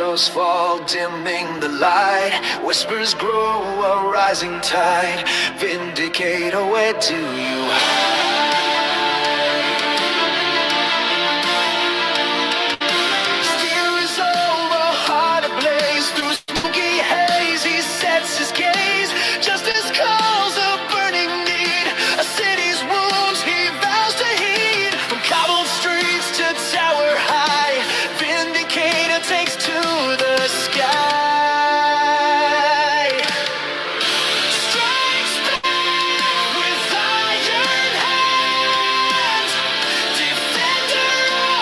shadows fall, dimming the light. Whispers grow, a rising tide. Vindicator, where do you hide? Steel is over, heart ablaze. Through smoky haze, he sets his gaze. Justice calls a burning need. A city's wounds he vows to heed. From cobbled streets to tower high, Vindicator takes to the sky. Strikes back with iron hands, defender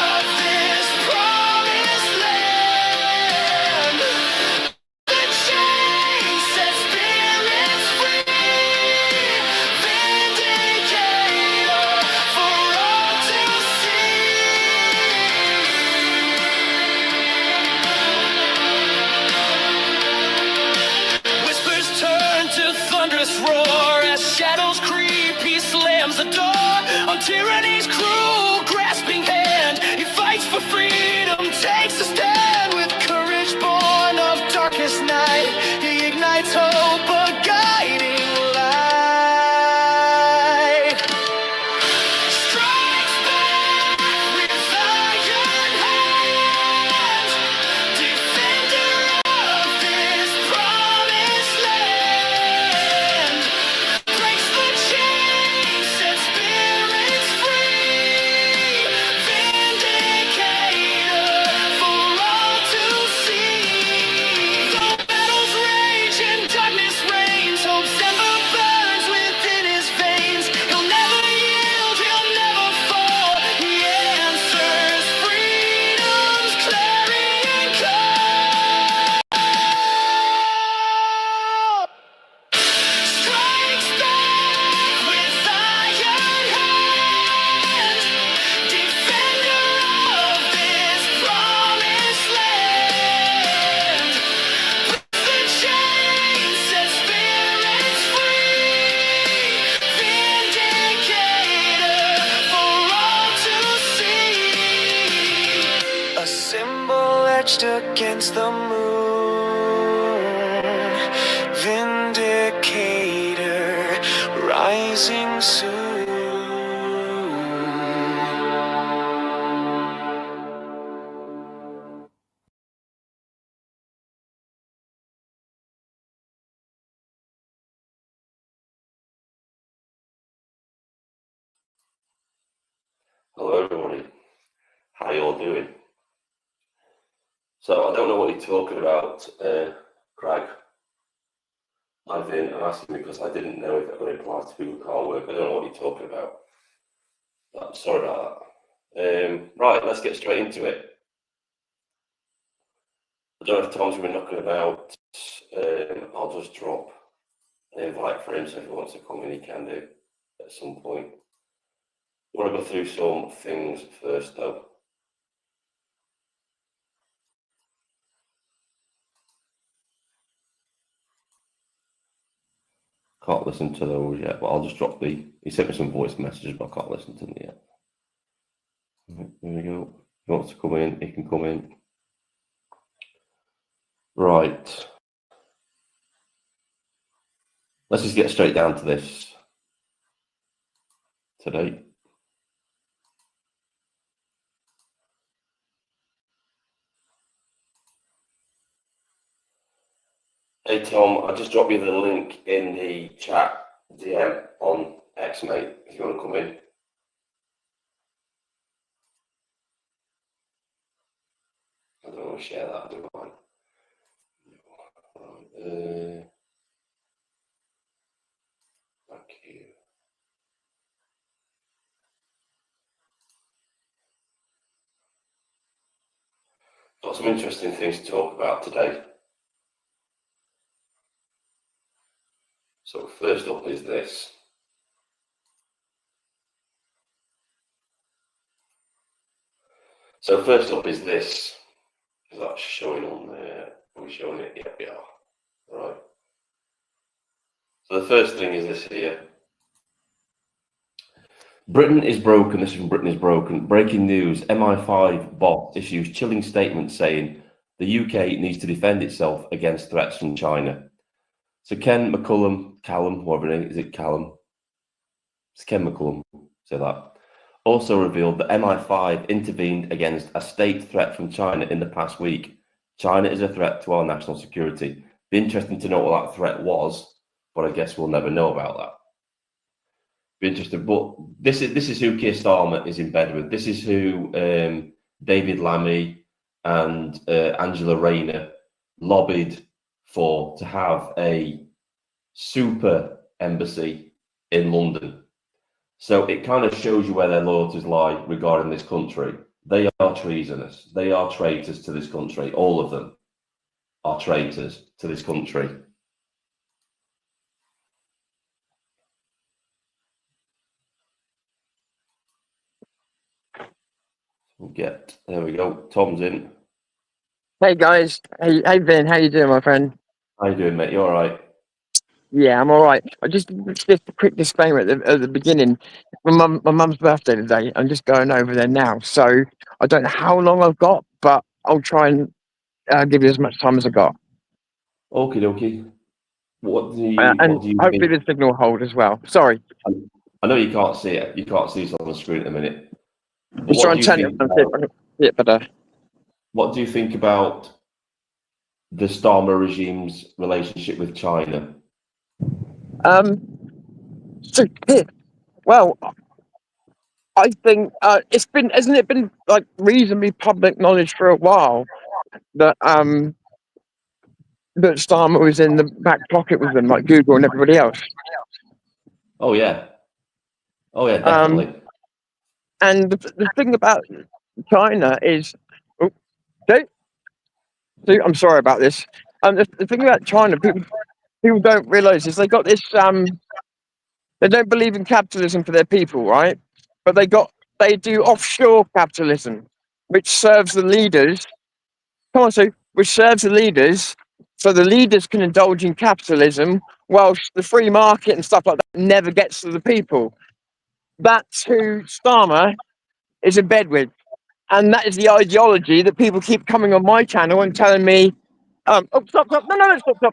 of this promised land. The chain sets spirits free. Vindicator for all to see. Whispers turn to thunderous roar as shadows creep. He slams the door on tyranny's cruel, grasping hand. He fights for freedom, takes a stand with courage born of darkest night. He ignites hope, a guiding light. Strikes back with iron hands, defender of this promised land. Breaks the chain, sets spirits free. Vindicator for all to see. Though battles rage and darkness reigns, hope's ember burns within his veins. He'll never yield, he'll never fall. He answers freedom's clarion call. Strikes back with iron hand, defender of this promised land. The chain sets spirits free. Vindicator for all to see. A symbol etched against the moon. Vindicator rising soon. Hello everybody, how you all doing? So I don't know what you're talking about, Craig. I've been asking because I didn't know if it would apply to people who can't work. I don't know what you're talking about. I'm sorry about that. Right, let's get straight into it. I don't know if Tom's been knocking about. I'll just drop an invite for him, so if he wants to come in, he can do at some point. I want to go through some things first, though. Can't listen to those yet, but I'll just drop he sent me some voice messages, but I can't listen to them yet. Here we go. If he wants to come in, he can come in. Right. Let's just get straight down to this today. Hey Tom, I just dropped you the link in the chat DM on X, mate, if you want to come in. I don't want to share that, do I? Thank you. Got some interesting things to talk about today. So first up is this. Is that showing on there? Are we showing it? Yeah, we are. Right. So the first thing is this here. Britain is broken. This is from Britain is broken. Breaking news. MI5 boss issues chilling statement saying The UK needs to defend itself against threats from China. So Ken Callum, whatever it is it Callum? It's Ken McCullum, say that. Also revealed that MI5 intervened against a state threat from China in the past week. China is a threat to our national security. Be interesting to know what that threat was, but I guess we'll never know about that. Be interesting, but this is who Keir Starmer is in bed with. This is who David Lammy and Angela Rayner lobbied for, to have a super embassy in London. So it kind of shows you where their loyalties lie regarding this country. They are treasonous. They are traitors to this country. All of them are traitors to this country. There we go. Tom's in. Hey guys, hey Ben, how you doing, my friend? How you doing, mate? You all right? Yeah, I'm all right. I just a quick disclaimer at the beginning. My mum's birthday today. I'm just going over there now, so I don't know how long I've got, but I'll try and give you as much time as I got. Okie dokie. What do And you hopefully think? the signal will hold as well. Sorry. I know you can't see it. You can't see us on the screen at the minute. But Just try and turn it on. See it better. What do you think about the Starmer regime's relationship with China? So well, I think hasn't it been like reasonably public knowledge for a while that that Starmer was in the back pocket with them, like Google and everybody else. Oh yeah, definitely. And the thing about China is, I'm sorry about this. The thing about China, people don't realize is they got this. They don't believe in capitalism for their people, right? But they do offshore capitalism, which serves the leaders. Which serves the leaders, so the leaders can indulge in capitalism, whilst the free market and stuff like that never gets to the people. That's who Starmer is in bed with. And that is the ideology that people keep coming on my channel and telling me, stop. No, stop.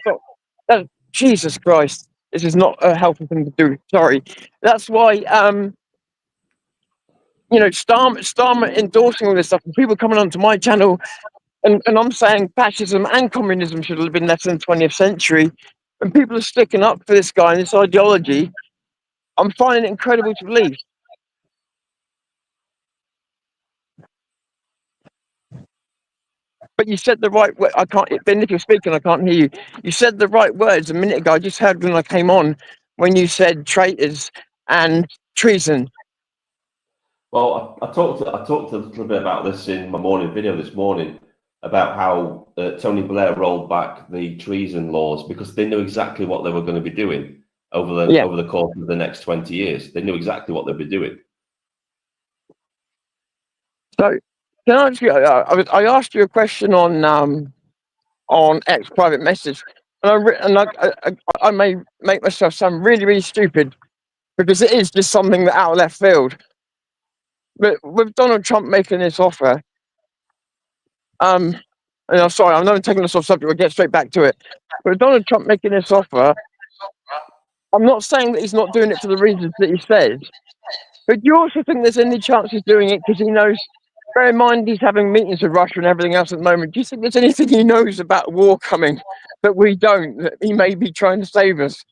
Jesus Christ. This is not a helpful thing to do. Sorry. That's why, Starmer endorsing all this stuff, and people coming onto my channel, and I'm saying fascism and communism should have been left in the 20th century, and people are sticking up for this guy and this ideology. I'm finding it incredible to believe. But you said the right word. I can't. Ben, if you're speaking, I can't hear you. You said the right words a minute ago. I just heard when I came on when you said traitors and treason. Well, I talked a little bit about this in my morning video this morning about how Tony Blair rolled back the treason laws because they knew exactly what they were going to be doing over the course of the next 20 years. They knew exactly what they'd be doing. So, can I ask you? I asked you a question on X private message, and I may make myself sound really, really stupid because it is just something that out of left field. But with Donald Trump making this offer, and I'm sorry, I'm not taking this off subject. We'll get straight back to it. But with Donald Trump making this offer, I'm not saying that he's not doing it for the reasons that he says. But do you also think there's any chance he's doing it because he knows? Bear in mind, he's having meetings with Russia and everything else at the moment. Do you think there's anything he knows about war coming that we don't? That he may be trying to save us?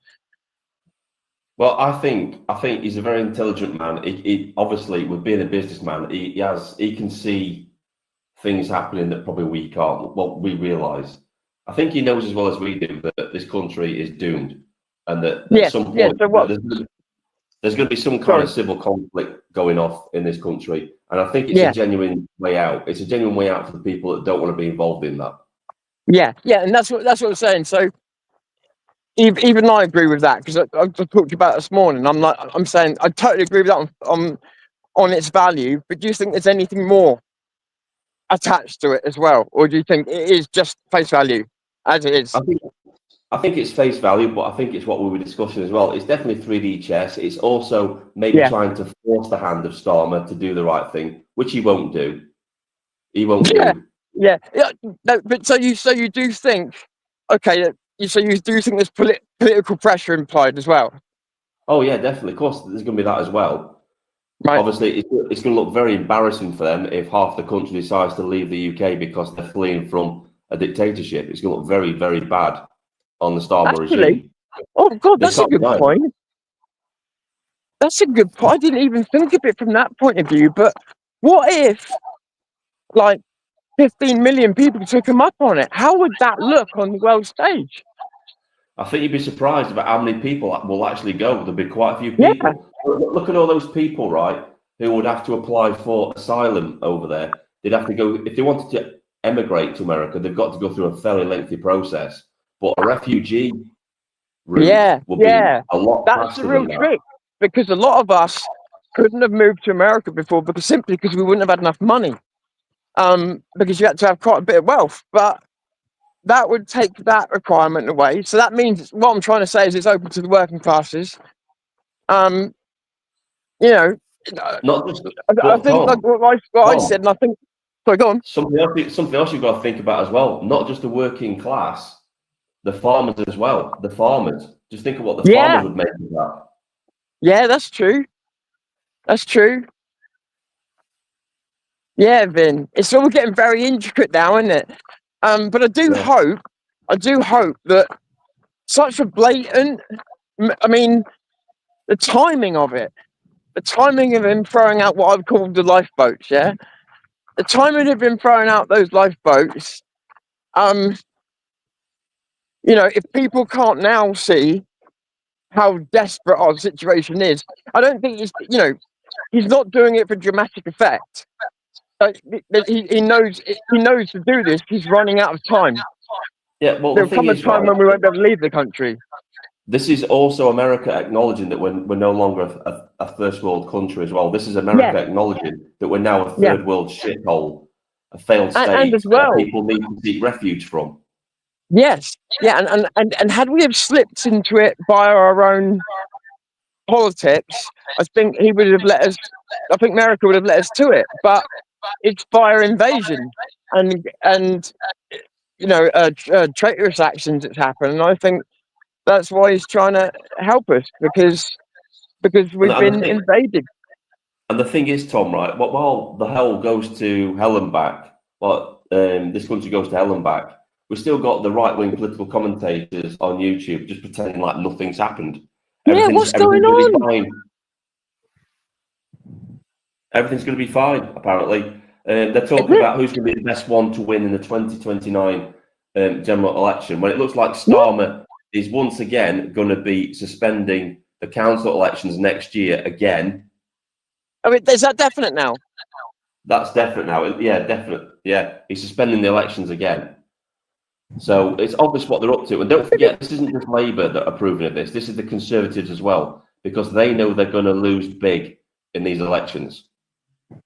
Well, I think he's a very intelligent man. He obviously, with being a businessman, he can see things happening that probably we can't. Well, we realise. I think he knows as well as we do that this country is doomed, and that at some point there's going to be some kind of civil conflict going off in this country. And I think it's a genuine way out. It's a genuine way out for the people that don't want to be involved in that. Yeah, and that's what I'm saying. So even I agree with that because I talked to you about it this morning. I'm saying I totally agree with that on its value. But do you think there's anything more attached to it as well, or do you think it is just face value as it is? I think it's face value, but I think it's what we were discussing as well. It's definitely 3D chess. It's also maybe trying to force the hand of Starmer to do the right thing, which he won't do. He won't do. Yeah, yeah. No, but so you do think, okay, so you do think there's political pressure implied as well, Oh yeah, definitely. Of course, there's going to be that as well. right? Obviously, it's going to look very embarrassing for them if half the country decides to leave the UK because they're fleeing from a dictatorship. It's going to look very, very bad on the Starmer Actually, regime. oh God, They that's a can't good deny it. point. That's a good point. I didn't even think of it from that point of view. But what if, like, 15 million people took him up on it? How would that look on the world stage? I think you'd be surprised about how many people will actually go. There'll be quite a few Yeah, people. Look at all those people, right, who would have to apply for asylum over there. They'd have to go, if they wanted to emigrate to America, they've got to go through a fairly lengthy process. But a refugee route yeah, will be yeah. a lot That's the faster real than that. trick, because a lot of us couldn't have moved to America before simply because we wouldn't have had enough money. Because you had to have quite a bit of wealth, but that would take that requirement away. So that means what I'm trying to say is it's open to the working classes. Um, you know, Not just, I but think like what I said, Tom, and I think. Sorry, go on. something else you've got to think about as well. Not just the working class, the farmers as well. The farmers. Just think of what the farmers Yeah, would make of that. yeah, that's true. That's true. Yeah, Vin. It's all getting very intricate now, isn't it? But I do Yeah. hope that such a blatant. I mean, the timing of it, the timing of him throwing out what I've called the lifeboats. Yeah, the timing of him throwing out those lifeboats. If people can't now see how desperate our situation is, I don't think he's not doing it for dramatic effect. He knows to do this. He's running out of time. Yeah, well, the There'll thing come a is, time right, when we won't be able to leave the country. this is also America acknowledging that we're no longer a first world country as well. This is Yeah, America acknowledging that we're now a yeah, third world shithole, a failed and state as where well, people need to seek refuge from. yes, yeah, and had we have slipped into it by our own politics, I think he would have let us. I think America would have let us to it, but it's via invasion and traitorous actions that's happened, and I think that's why he's trying to help us because And, we've and the been thing, invaded. and the thing is, Tom, right? While the hell goes to hell and back, this country goes to hell and back, we've still got the right wing political commentators on YouTube just pretending like nothing's happened. Yeah, what's going Everything's going to be on? fine. Everything's going to be fine, apparently. They're talking about who's going to be the best one to win in the 2029 general election, when it looks like Starmer is once again going to be suspending the council elections next year again. I mean, is that definite now? That's definite now. Yeah, definite. Yeah, he's suspending the elections again. So it's obvious what they're up to. And don't forget, this isn't just Labour that are approving of this. This is the Conservatives as well, because they know they're going to lose big in these elections.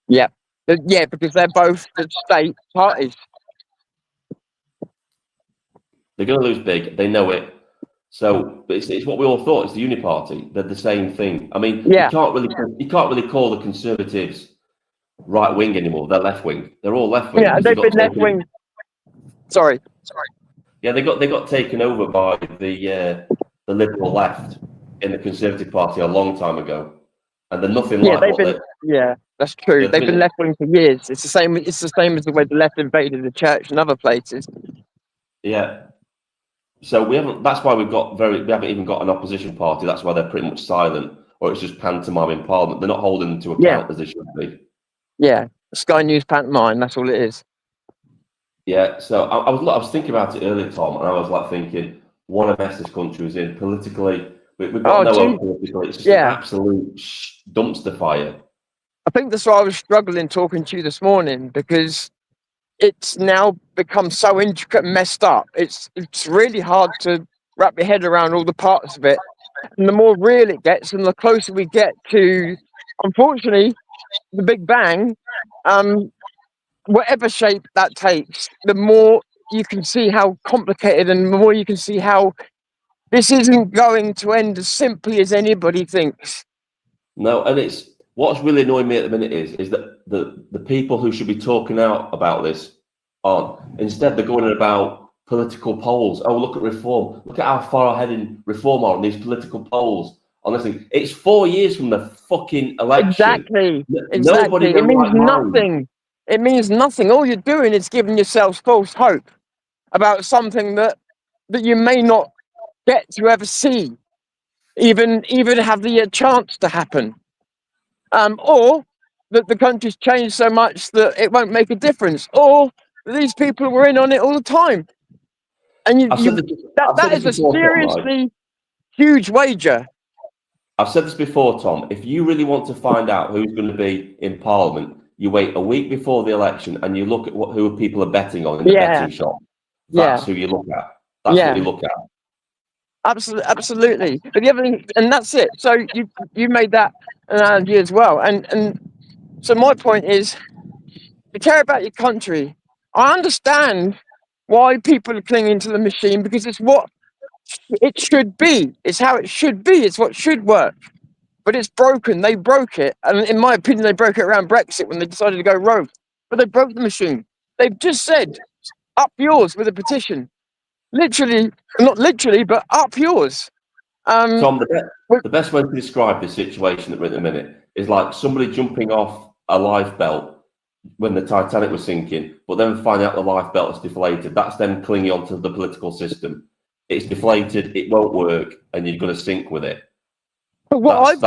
Yeah, because they're both the state parties. They're going to lose big. They know it. So it's what we all thought. It's the Uni Party. They're the same thing. I mean, Yeah, you can't really call the Conservatives right wing anymore. They're left wing. They're all left wing yeah, because they've been left wing. Sorry. Yeah, they got taken over by the Liberal left in the Conservative Party a long time ago, and they're nothing Yeah, like they've what been. Yeah, that's true. They've been they're. left wing for years. It's the same. It's the same as the way the left invaded the church and other places. Yeah. So we haven't. That's why we haven't even got an opposition party. That's why they're pretty much silent, or it's just pantomime in Parliament. They're not holding them to Yeah, account as they should be. yeah. Sky News pantomime. That's all it is. Yeah. So I was thinking about it earlier, Tom, and I was like thinking, what a mess this country is in politically. We've got no hope politically. It's just an absolute dumpster fire. I think that's why I was struggling talking to you this morning, because it's now become so intricate and messed up. It's really hard to wrap your head around all the parts of it. And the more real it gets, and the closer we get to, unfortunately, the Big Bang, whatever shape that takes, the more you can see how complicated, and the more you can see how this isn't going to end as simply as anybody thinks. No, and it's what's really annoying me at the minute is that the people who should be talking out about this on. Instead, they're going on about political polls. Oh, look at reform. Look at how far ahead in reform are on these political polls. Honestly, it's 4 years from the fucking election. Exactly. Nobody in It their means right mind. nothing. It means nothing. All you're doing is giving yourselves false hope about something that you may not get to ever see, even have the chance to happen. Or that the country's changed so much that it won't make a difference, or that these people were in on it all the time. And I've said that this is a before, Tom, right? seriously huge wager. I've said this before, Tom. If you really want to find out who's going to be in Parliament, you wait a week before the election and you look at who people are betting on in the betting shop. That's who you look at. That's what you look at. Absolutely. But the other thing, and that's it. So you made that analogy as well. And so my point is, you care about your country. I understand why people are clinging to the machine, because it's what it should be. It's how it should be. It's what should work. But it's broken. They broke it. And in my opinion, they broke it around Brexit when they decided to go rogue. But they broke the machine. They've just said, up yours with a petition. Literally, not literally, but up yours. Tom, the best way to describe the situation that we're in at the minute is like somebody jumping off a lifebelt when the Titanic was sinking, but then find out the lifebelt is deflated. That's them clinging onto the political system. It's deflated, it won't work, and you're going to sink with it. But we've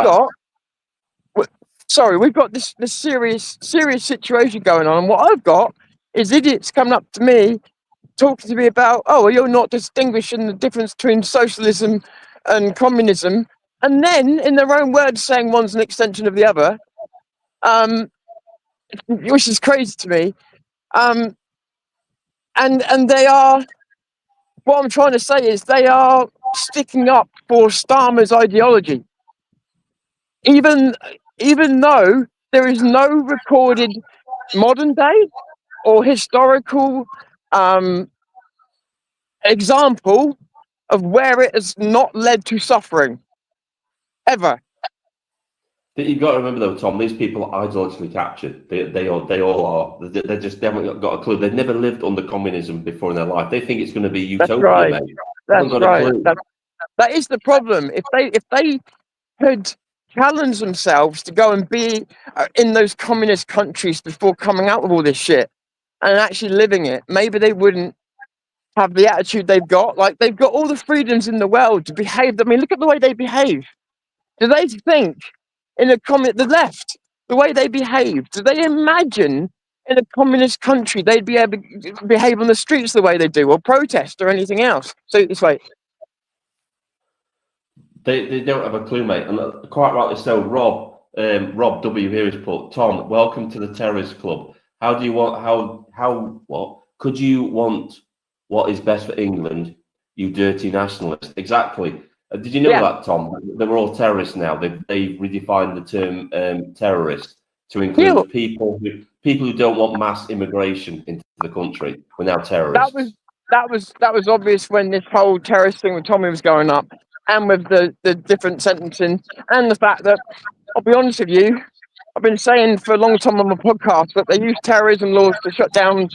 got this serious situation going on, and what I've got is idiots coming up to me, talking to me about, oh, you're not distinguishing the difference between socialism and communism, and then in their own words saying one's an extension of the other, which is crazy to me. And they are, what I'm trying to say is, they are sticking up for Starmer's ideology, even though there is no recorded modern day or historical example of where it has not led to suffering, ever. You've got to remember, though, Tom, these people are ideologically captured. They all are. They haven't got a clue. They've never lived under communism before in their life. They think it's going to be utopia, mate. That's right. That is the problem. If they had challenged themselves to go and be in those communist countries before coming out with all this shit and actually living it, maybe they wouldn't have the attitude they've got. Like, they've got all the freedoms in the world to behave. I mean, look at the way they behave. Do they think in the left, the way they behave, do they imagine in a communist country they'd be able to behave on the streets the way they do, or protest, or anything else? So this way. They don't have a clue, mate. And quite rightly so. Rob W here has put, Tom, welcome to the terrorist club. How do you want, what? Could you want what is best for England, you dirty nationalist? Exactly. Did you know that, Tom? They were all terrorists now. They redefined the term terrorist to include people who don't want mass immigration into the country. We're now terrorists. That was obvious when this whole terrorist thing with Tommy was going up, and with the different sentencing, and the fact that, I'll be honest with you, I've been saying for a long time on my podcast that they use terrorism laws to shut down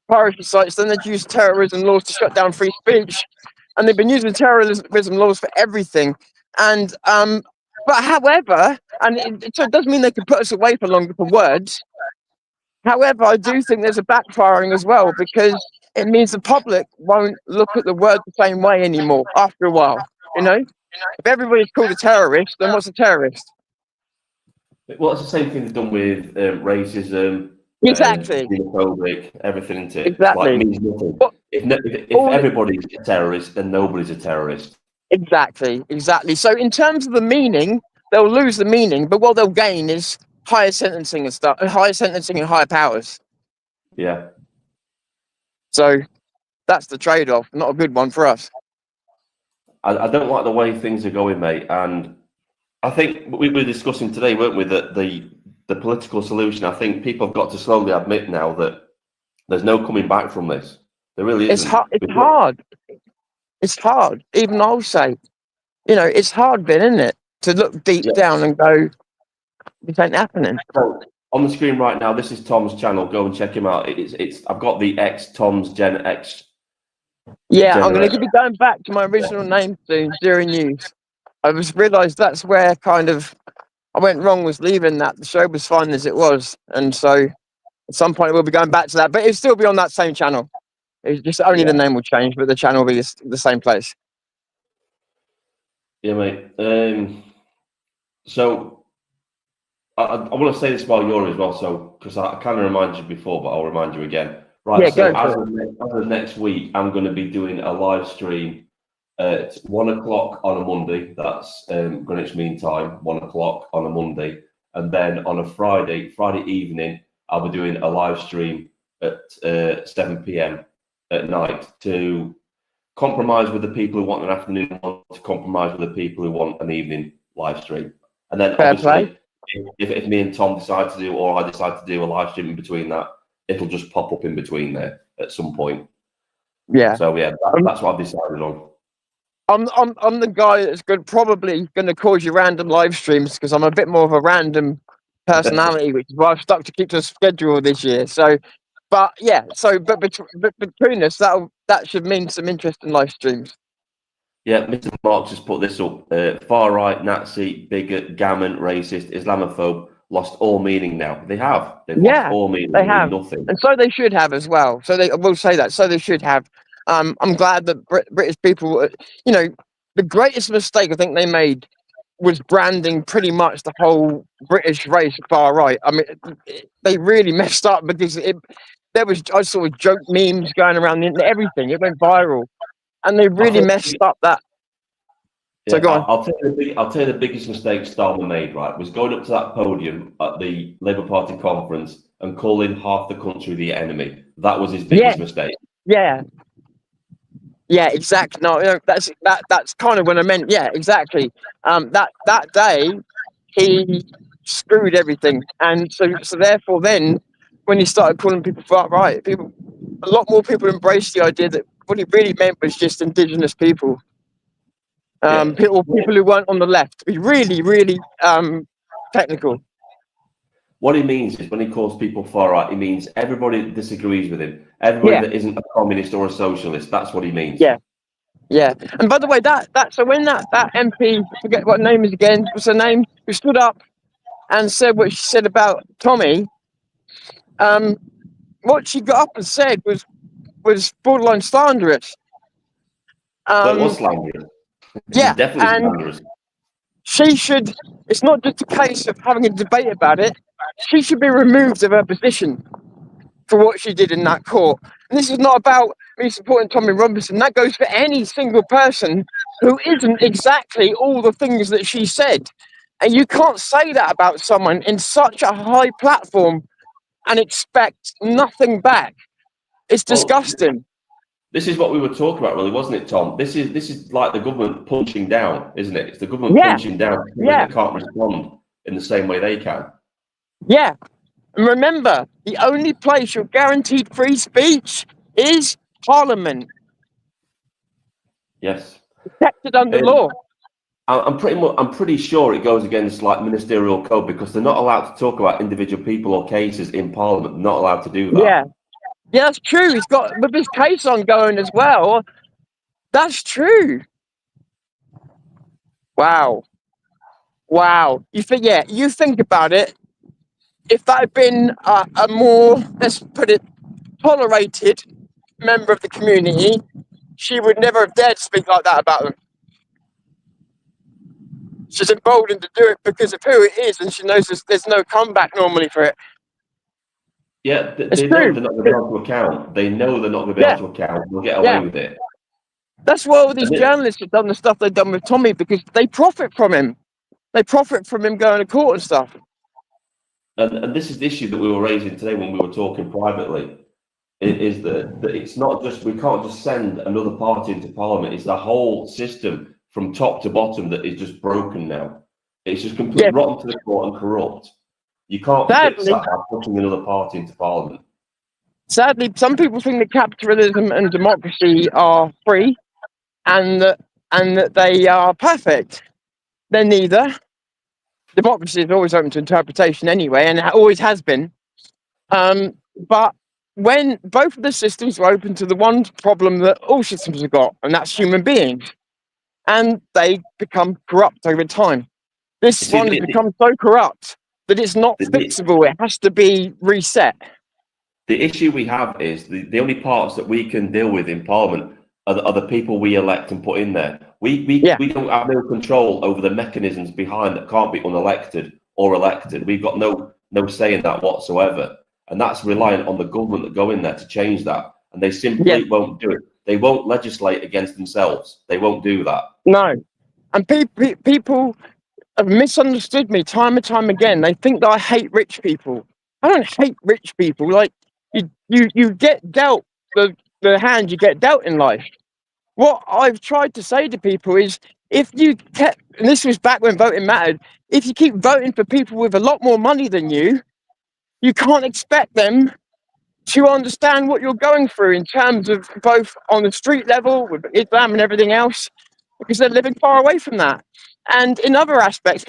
piracy sites, then they'd use terrorism laws to shut down free speech. And they've been using terrorism laws for everything. And but however, so it doesn't mean they can put us away for words. However, I do think there's a backfiring as well, because it means the public won't look at the word the same way anymore after a while. You know, if everybody's called a terrorist, then what's a terrorist? Well, it's the same thing they've done with racism. Exactly. Xenophobic, everything into it. Exactly. Like, means nothing. If everybody's a terrorist, then nobody's a terrorist. Exactly. So in terms of the meaning, they'll lose the meaning, but what they'll gain is higher sentencing and stuff, higher sentencing and higher powers. Yeah. So that's the trade-off. Not a good one for us. I don't like the way things are going, mate. And I think we were discussing today, weren't we, that the political solution, I think people have got to slowly admit now that there's no coming back from this. There really isn't. It's hard. It's hard. Even I'll say, it's hard bit, isn't it? To look deep down and go, this ain't happening. On the screen right now, this is Tom's channel. Go and check him out. It's I've got the X Tom's Gen X. Yeah, I'm going to be going back to my original name soon, Zero News. I just realised that's where kind of I went wrong, was leaving that. The show was fine as it was. And so at some point we'll be going back to that, but it'll still be on that same channel. It's just only the name will change, but the channel will be the same place. Yeah, mate. So I want to say this while you're as well, so because I kind of reminded you before, but I'll remind you again. Right, Yeah, so as of next week, I'm going to be doing a live stream at 1 o'clock on a Monday. That's Greenwich Mean Time, 1 o'clock on a Monday. And then on a Friday evening, I'll be doing a live stream at 7 p.m. at night to compromise with the people who want an afternoon one, to compromise with the people who want an evening live stream. And then obviously, if me and Tom decide to do, or I decide to do a live stream in between that, it'll just pop up in between there at some point. Yeah. So yeah, that's what I've decided on. I'm the guy that's probably going to cause you random live streams because I'm a bit more of a random personality, which is why I've stuck to keep to a schedule this year. So, but yeah, but between us, that should mean some interesting live streams. Yeah, Mr. Marks has put this up. Far right, Nazi, bigot, gammon, racist, Islamophobe lost all meaning now. They have. They've lost all meaning. They have. Nothing. And so they should have as well. So I will say that. So they should have. I'm glad that British people, the greatest mistake I think they made was branding pretty much the whole British race far right. I mean, they really messed up because I saw joke memes going around everything. It went viral, and they really messed up that. Yeah, so go on. I'll tell you the biggest mistake Starmer made, right, was going up to that podium at the Labour Party conference and calling half the country the enemy. That was his biggest mistake. Yeah. Yeah, exactly. No, that's kind of what I meant. Yeah, exactly. That day he screwed everything, and so therefore then when he started calling people far right, a lot more people embraced the idea that what he really meant was just Indigenous people. People who weren't on the left, to be really, really technical. What he means is when he calls people far right, he means everybody that disagrees with him, everybody that isn't a communist or a socialist. That's what he means. Yeah. And by the way, so when that MP, I forget what name is again, what's her name, who stood up and said what she said about Tommy, what she got up and said was borderline slanderous. It was slanderous. Yeah, definitely slanderous. She should. It's not just a case of having a debate about it. She should be removed of her position for what she did in that court. And this is not about me supporting Tommy Robinson. That goes for any single person who isn't exactly all the things that she said. And you can't say that about someone in such a high platform and expect nothing back. It's disgusting. This is what we were talking about, really, wasn't it, Tom? This is like the government punching down, isn't it? It's the government punching down because they can't respond in the same way they can. Yeah. And remember, the only place you're guaranteed free speech is Parliament. Yes. Protected under law. I'm pretty sure it goes against like ministerial code because they're not allowed to talk about individual people or cases in Parliament. They're not allowed to do that. Yeah, that's true. He's got with his case ongoing as well. That's true. Wow. You think about it. If that had been a more, let's put it, tolerated member of the community, she would never have dared to speak like that about them. She's emboldened to do it because of who it is, and she knows there's no comeback normally for it. Yeah, they know they're not going to be able to account. They know they're not going to be able to account. They'll get away with it. That's why all these journalists have done the stuff they've done with Tommy, because they profit from him. They profit from him going to court and stuff. And this is the issue that we were raising today when we were talking privately. It is that it's not just, we can't just send another party into Parliament. It's the whole system from top to bottom that is just broken now. It's just completely rotten to the core and corrupt. You can't fix that by putting another party into Parliament. Sadly, some people think that capitalism and democracy are free and that they are perfect. They're neither. democracy is always open to interpretation anyway, and it always has been. But when both of the systems were open to the one problem that all systems have got, and that's human beings, and they become corrupt over time. This See, one has become so corrupt that it's not fixable. It has to be reset. the issue we have is the only parts that we can deal with in Parliament are the people we elect and put in there. We don't have no control over the mechanisms behind that can't be unelected or elected. We've got no say in that whatsoever. And that's reliant on the government that go in there to change that. And they simply won't do it. They won't legislate against themselves. They won't do that. No. And people have misunderstood me time and time again. They think that I hate rich people. I don't hate rich people. Like, you get dealt the hand you get dealt in life. What I've tried to say to people is, if you kept, and this was back when voting mattered, if you keep voting for people with a lot more money than you can't expect them to understand what you're going through in terms of both on the street level with Islam and everything else, because they're living far away from that. And in other aspects,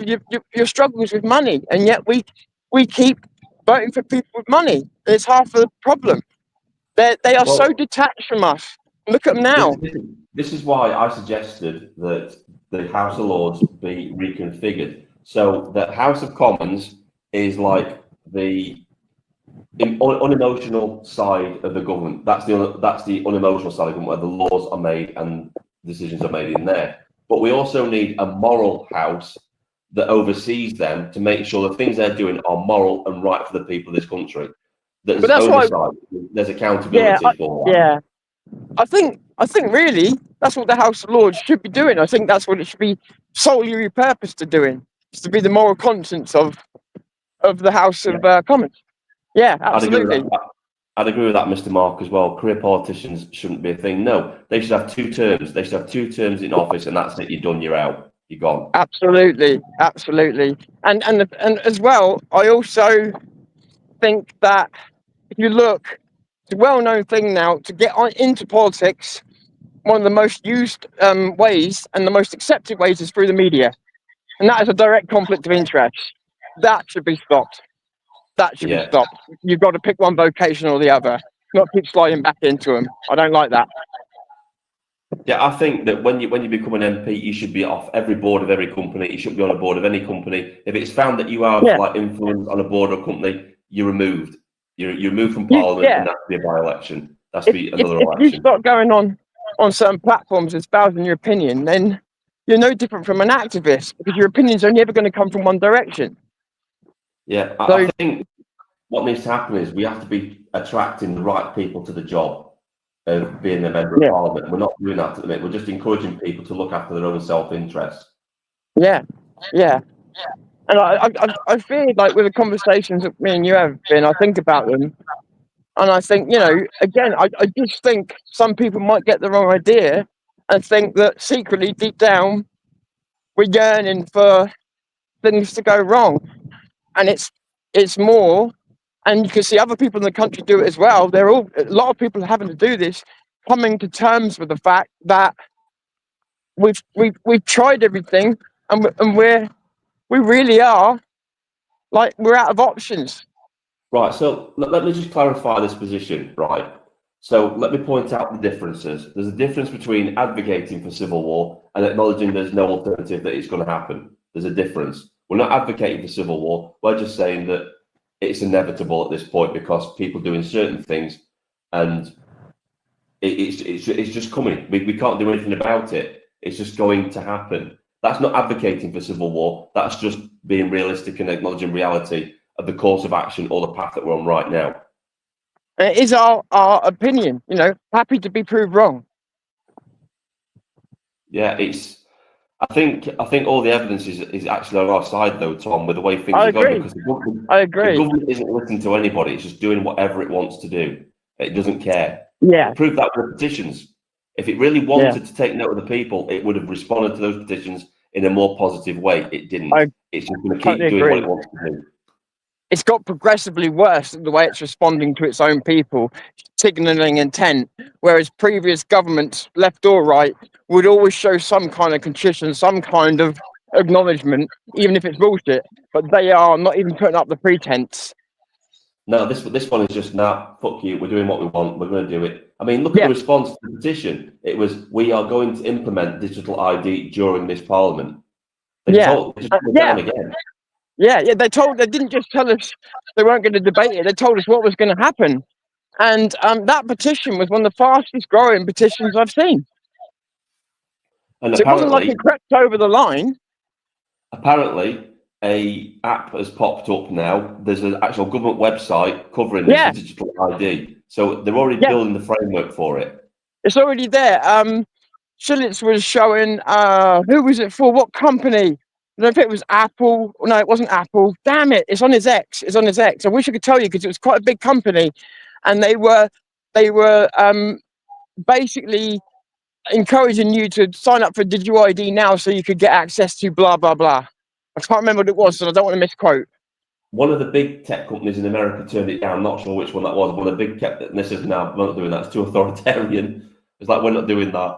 your struggles with money, and yet we keep voting for people with money. It's half of the problem. They are so detached from us. Look at them now. This is why I suggested that the House of Lords be reconfigured. So the House of Commons is like the unemotional side of the government. That's the unemotional side of the government where the laws are made and decisions are made in there. But we also need a moral house that oversees them to make sure the things they're doing are moral and right for the people of this country. There's oversight. There's accountability for that. Yeah. I think really that's what the House of Lords should be doing. I think that's what it should be solely repurposed to doing. Is to be the moral conscience of the House of Commons. Yeah, absolutely. I'd agree with that, Mr. Mark, as well. Career politicians shouldn't be a thing. No, they should have 2 terms. They should have 2 terms in office, and that's it. You're done. You're out. You're gone. Absolutely. And as well, I also think that if you look, it's a well-known thing now to get into politics. One of the most used ways and the most accepted ways is through the media, and that is a direct conflict of interest. That should be stopped. That should be stopped. You've got to pick one vocation or the other, not keep sliding back into them. I don't like that. Yeah, I think that when you become an MP, you should be off every board of every company. You shouldn't be on a board of any company. If it's found that you have like influence on a board or company, you're removed. You're removed from Parliament, and that's be a by-election. That's be another election. If you start going on certain platforms espousing your opinion, then you're no different from an activist, because your opinion's only ever going to come from one direction. Yeah, I think what needs to happen is we have to be attracting the right people to the job of being a member of Parliament. We're not doing that at the minute. We're just encouraging people to look after their own self-interest. Yeah. And I feel like with the conversations that me and you have been, I think about them, and I think, again, I just think some people might get the wrong idea and think that secretly, deep down, we're yearning for things to go wrong. And it's more, and you can see other people in the country do it as well. A lot of people having to do this, coming to terms with the fact that we've tried everything, and we really are, like, we're out of options. Right, so let me just clarify this position, right? So let me point out the differences. There's a difference between advocating for civil war and acknowledging there's no alternative that it's going to happen. There's a difference. We're not advocating for civil war. We're just saying that it's inevitable at this point because people doing certain things, and it's just coming. We can't do anything about it. It's just going to happen. That's not advocating for civil war. That's just being realistic and acknowledging reality of the course of action or the path that we're on right now. It is our opinion, happy to be proved wrong. Yeah, I think all the evidence is actually on our side, though, Tom, with the way things are going. Because I agree. The government isn't listening to anybody. It's just doing whatever it wants to do. It doesn't care. Yeah. Prove that with petitions. If it really wanted to take note of the people, it would have responded to those petitions in a more positive way. It didn't. It's just going to keep doing what it wants to do. It's got progressively worse the way it's responding to its own people, signalling intent, whereas previous governments, left or right, would always show some kind of contrition, some kind of acknowledgement, even if it's bullshit. But they are not even putting up the pretense. No, this one is just, nah, fuck you, we're doing what we want, we're going to do it. I mean, look at Yeah. the response to the petition. It was, we are going to implement digital ID during this parliament. They Yeah. told it down again. Yeah, they didn't just tell us they weren't going to debate it, they told us what was going to happen. And that petition was one of the fastest growing petitions I've seen. And So it wasn't like it crept over the line. Apparently, a app has popped up now. There's an actual government website covering this for digital ID. So they're already building the framework for it. It's already there. Schillitz was showing, who was it for? What company? I don't know if it was Apple. No, it wasn't Apple. Damn it. It's on his X. I wish I could tell you because it was quite a big company. And they were basically encouraging you to sign up for digital ID now so you could get access to blah, blah, blah. I can't remember what it was, so I don't want to misquote. One of the big tech companies in America turned it down. I'm not sure which one that was. One of the big tech, and this is now, we're not doing that. It's too authoritarian. It's like, we're not doing that.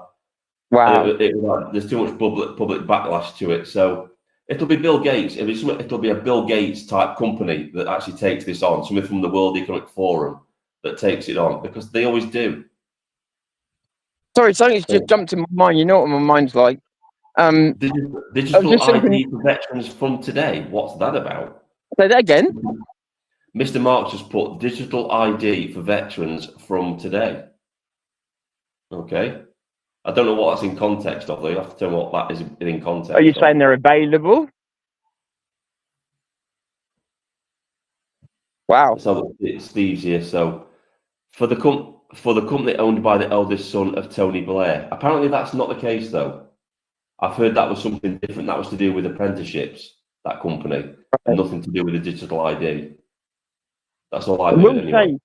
Wow. There's too much public backlash to it. So it'll be Bill Gates. It'll be a Bill Gates type company that actually takes this on. Something from the World Economic Forum that takes it on, because they always do. Sorry, something's just jumped in my mind. You know what my mind's like. Digital ID for veterans from today. What's that about? Say that again. Mr. Mark just put digital ID for veterans from today. Okay. I don't know what that's in context of, though. You have to tell me what that is in context. Are you saying they're available? Wow. So it's Steve's here. So for the company owned by the eldest son of Tony Blair, apparently that's not the case, though. I've heard that was something different. That was to do with apprenticeships, that company. Okay. Nothing to do with the digital ID. That's all I've heard anyway.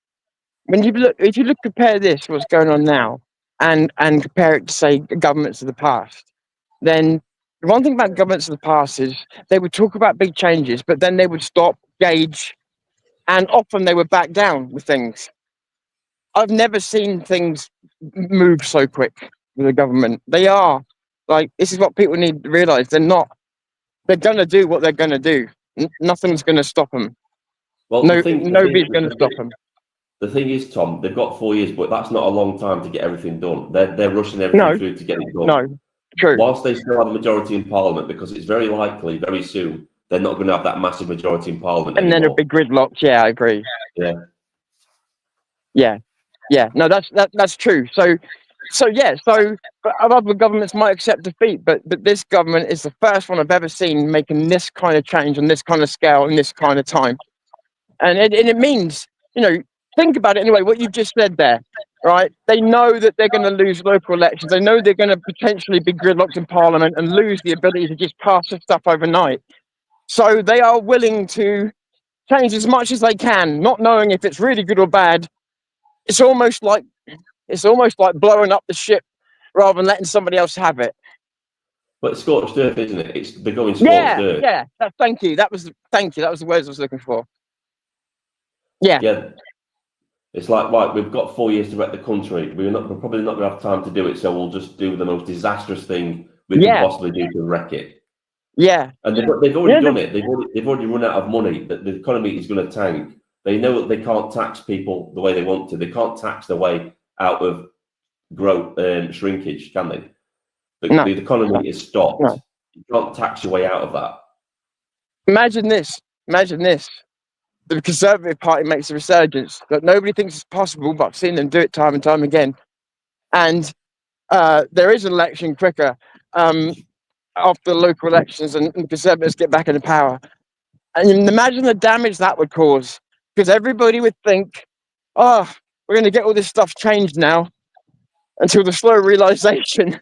When you look, if you compare this, what's going on now, and compare it to, say, governments of the past, then the one thing about governments of the past is they would talk about big changes, but then they would stop, gauge, and often they would back down with things. I've never seen things move so quick with the government. They are, like, this is what people need to realise. They're going to do what they're going to do. Nothing's going to stop them. Well, nobody's going to stop them. The thing is, Tom, they've got 4 years, but that's not a long time to get everything done. They're rushing everything through to get it done. No, true. Whilst they still have a majority in Parliament, because it's very likely, very soon, they're not going to have that massive majority in Parliament and anymore. Then it'll be gridlocked. Yeah, I agree. Yeah. No, that's true. But other governments might accept defeat, but this government is the first one I've ever seen making this kind of change on this kind of scale in this kind of time, and it means, think about it anyway. What you just said there, right? They know that they're going to lose local elections. They know they're going to potentially be gridlocked in Parliament and lose the ability to just pass this stuff overnight. So they are willing to change as much as they can, not knowing if it's really good or bad. It's almost like blowing up the ship rather than letting somebody else have it. But it's scorched earth, isn't it? They're going scorched earth. Yeah. Thank you. That was the words I was looking for. Yeah. It's like, right, we've got 4 years to wreck the country. We're probably not going to have time to do it, so we'll just do the most disastrous thing we can possibly do to wreck it. Yeah. And they've already done it. They've already run out of money. The economy is going to tank. They know that they can't tax people the way they want to. They can't tax their way out of growth shrinkage, can they? The economy is stopped. No. You can't tax your way out of that. Imagine this. The Conservative Party makes a resurgence that nobody thinks is possible, but I've seen them do it time and time again. And there is an election quicker after local elections, and the Conservatives get back into power. And imagine the damage that would cause, because everybody would think, we're going to get all this stuff changed now, until the slow realization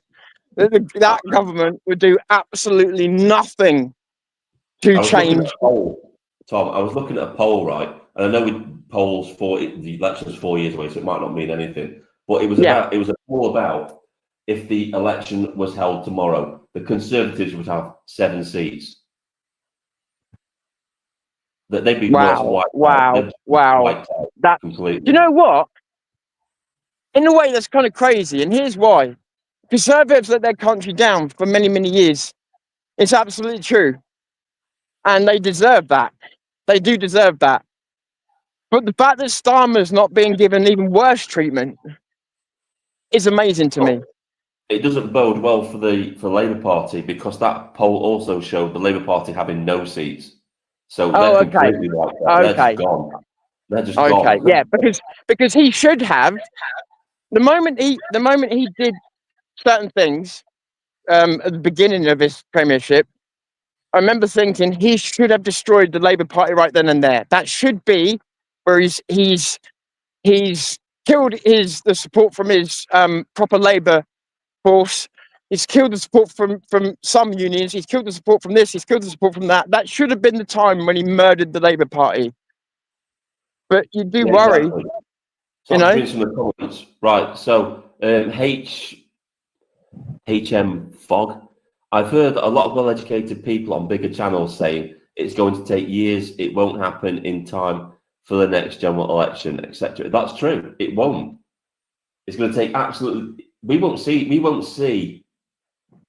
that that government would do absolutely nothing to change. Tom, I was looking at a poll, right? And I know with polls the election's 4 years away, so it might not mean anything. But it was a poll about if the election was held tomorrow, the Conservatives would have 7 seats. That they'd be wow. That completely. You know what? In a way, that's kind of crazy, and here's why. Conservatives let their country down for many, many years. It's absolutely true. And they deserve that. They do deserve that. But the fact that Starmer's not being given even worse treatment is amazing to me. It doesn't bode well for the Labour Party, because that poll also showed the Labour Party having no seats. So they're completely like that. They're just gone. They're just gone. Yeah, because he should have, the moment he did certain things at the beginning of his premiership, I remember thinking he should have destroyed the Labour Party right then and there. That should be where he's killed the support from his proper Labour force. He's killed the support from some unions. He's killed the support from this. He's killed the support from that. That should have been the time when he murdered the Labour Party. But you do worry, exactly. So you know. reading some of the comments. Right. So HM Fog. I've heard a lot of well-educated people on bigger channels saying it's going to take years. It won't happen in time for the next general election, etc. That's true. It won't. It's going to take absolutely. We won't see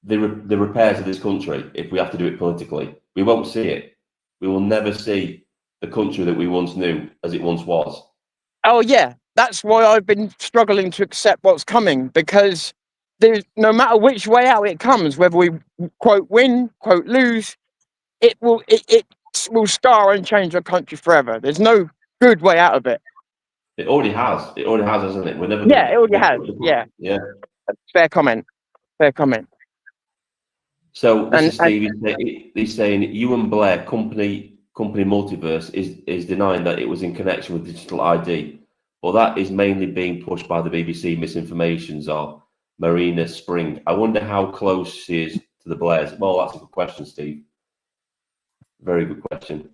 the repairs of this country if we have to do it politically. We won't see it. We will never see the country that we once knew as it once was. Oh yeah, that's why I've been struggling to accept what's coming, because there's, no matter which way out it comes, whether we quote win, quote lose, it will scar and change our country forever. There's no good way out of it. It already has. It already has, hasn't it? Yeah, it already has. Yeah. Yeah. Fair comment. Fair comment. So this is Steve. He's saying Ewan Blair company Multiverse is denying that it was in connection with digital ID, but that is mainly being pushed by the BBC misinformation czar Marina Spring. I wonder how close she is to the Blairs. Well, that's a good question, Steve. Very good question.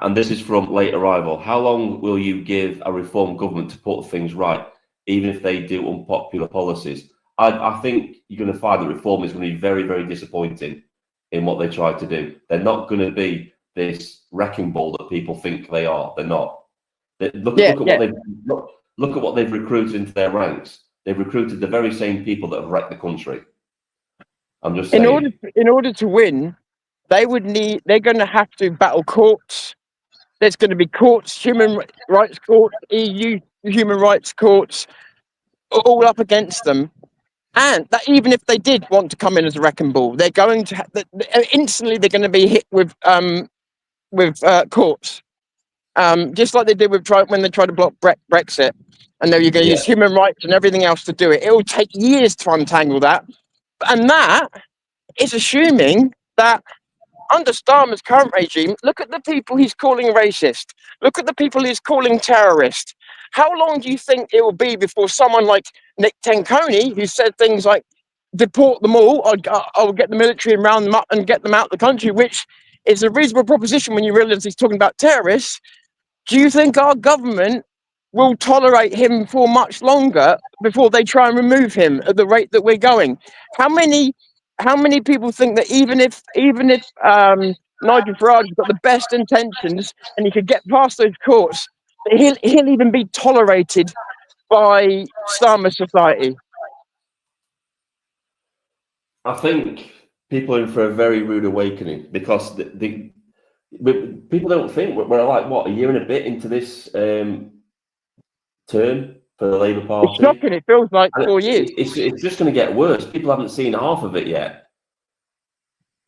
And this is from Late Arrival. How long will you give a reform government to put things right, even if they do unpopular policies? I think you're going to find that reform is going to be very, very disappointing in what they try to do. They're not going to be this wrecking ball that people think they are. They're not. Look at what they've recruited into their ranks. They've recruited the very same people that have wrecked the country. I'm just saying. In order to win, they're going to have to battle courts. There's going to be courts, human rights courts, EU human rights courts, all up against them. And that even if they did want to come in as a wrecking ball, they're going to instantly they're going to be hit with courts, just like they did when they tried to block Brexit, and then you're going to use human rights and everything else to do it. It will take years to untangle that, and that is assuming that under Starmer's current regime, look at the people he's calling racist. Look at the people he's calling terrorist. How long do you think it will be before someone like Nick Tenconi, who said things like, deport them all, I'll get the military and round them up and get them out of the country, which is a reasonable proposition when you realize he's talking about terrorists. Do you think our government will tolerate him for much longer before they try and remove him at the rate that we're going? How many people think that even if Nigel Farage's got the best intentions and he could get past those courts, he'll even be tolerated by Starmer society? I think people are in for a very rude awakening, because people don't think we're like, what, a year and a bit into this term for the Labour Party. It's shocking. It feels like 4 years. It's just going to get worse. People haven't seen half of it yet.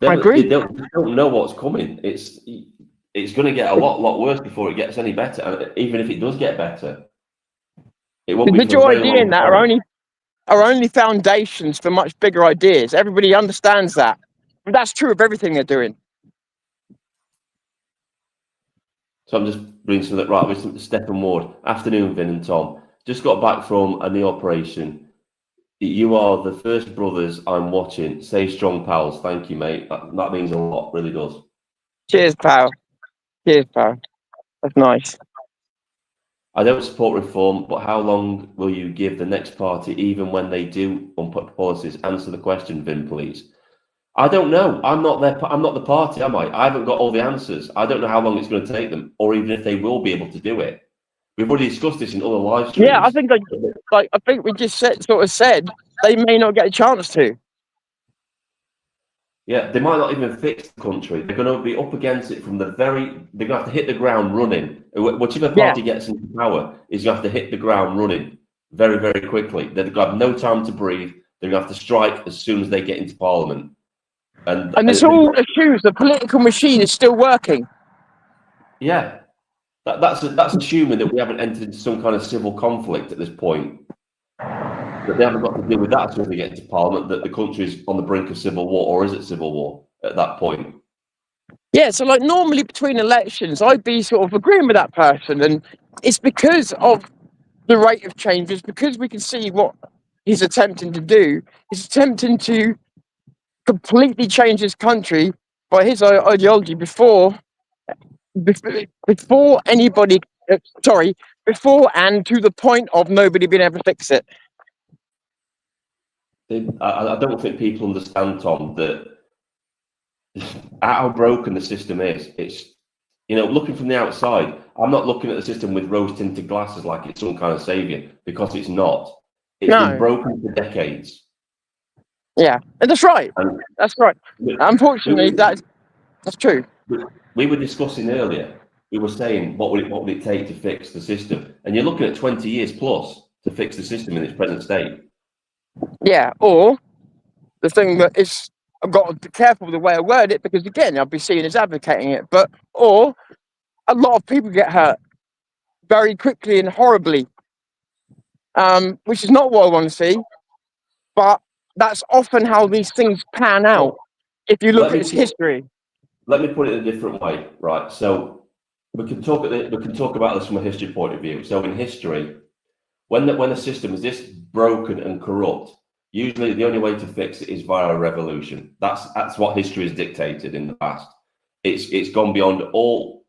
I agree. They don't know what's coming. It's going to get a lot worse before it gets any better. And even if it does get better, it won't be. The digital idea in that are only foundations for much bigger ideas. Everybody understands that. But that's true of everything they're doing. So I'm just bringing some of that right with Stephen Ward. Afternoon, Vin and Tom. Just got back from a knee operation. You are the first brothers I'm watching. Stay strong, pals. Thank you, mate. That means a lot. Really does. Cheers, pal. Cheers, pal. That's nice. I don't support reform, but how long will you give the next party, even when they do unpopular policies? Answer the question, Vin, please. I don't know. I'm not the party, am I? I haven't got all the answers. I don't know how long it's going to take them, or even if they will be able to do it. We've already discussed this in other live streams. Yeah, I think we just said they may not get a chance to. Yeah, they might not even fix the country. They're going to be up against it from the very. They're going to have to hit the ground running. Whichever Yeah. party gets into power is going to have to hit the ground running very, very quickly. They're going to have no time to breathe. They're going to have to strike as soon as they get into parliament. And this all assumes the political machine is still working. Yeah, that's assuming that we haven't entered into some kind of civil conflict at this point. That they haven't got to deal with that as soon as they get into parliament. That the country's on the brink of civil war, or is it civil war at that point? Yeah, so like normally between elections, I'd be sort of agreeing with that person, and it's because of the rate of changes, because we can see what he's attempting to do. He's attempting to completely change his country by his ideology before anybody, before and to the point of nobody being able to fix it. I don't think people understand, Tom, that how broken the system is. It's, looking from the outside, I'm not looking at the system with rose-tinted glasses like it's some kind of savior, because it's not. It's been broken for decades. Yeah, and that's right. That's right. Unfortunately, that's true. We were discussing earlier. We were saying what would it take to fix the system, and you're looking at 20 years plus to fix the system in its present state. Yeah, or the thing that is, I've got to be careful with the way I word it, because again, I'll be seen as advocating it. Or a lot of people get hurt very quickly and horribly, which is not what I want to see. But that's often how these things pan out. If you look at its history. Let me put it in a different way, right? So we can talk about this from a history point of view. So in history, when a system is this broken and corrupt, usually the only way to fix it is via a revolution. That's what history has dictated in the past. It's gone beyond all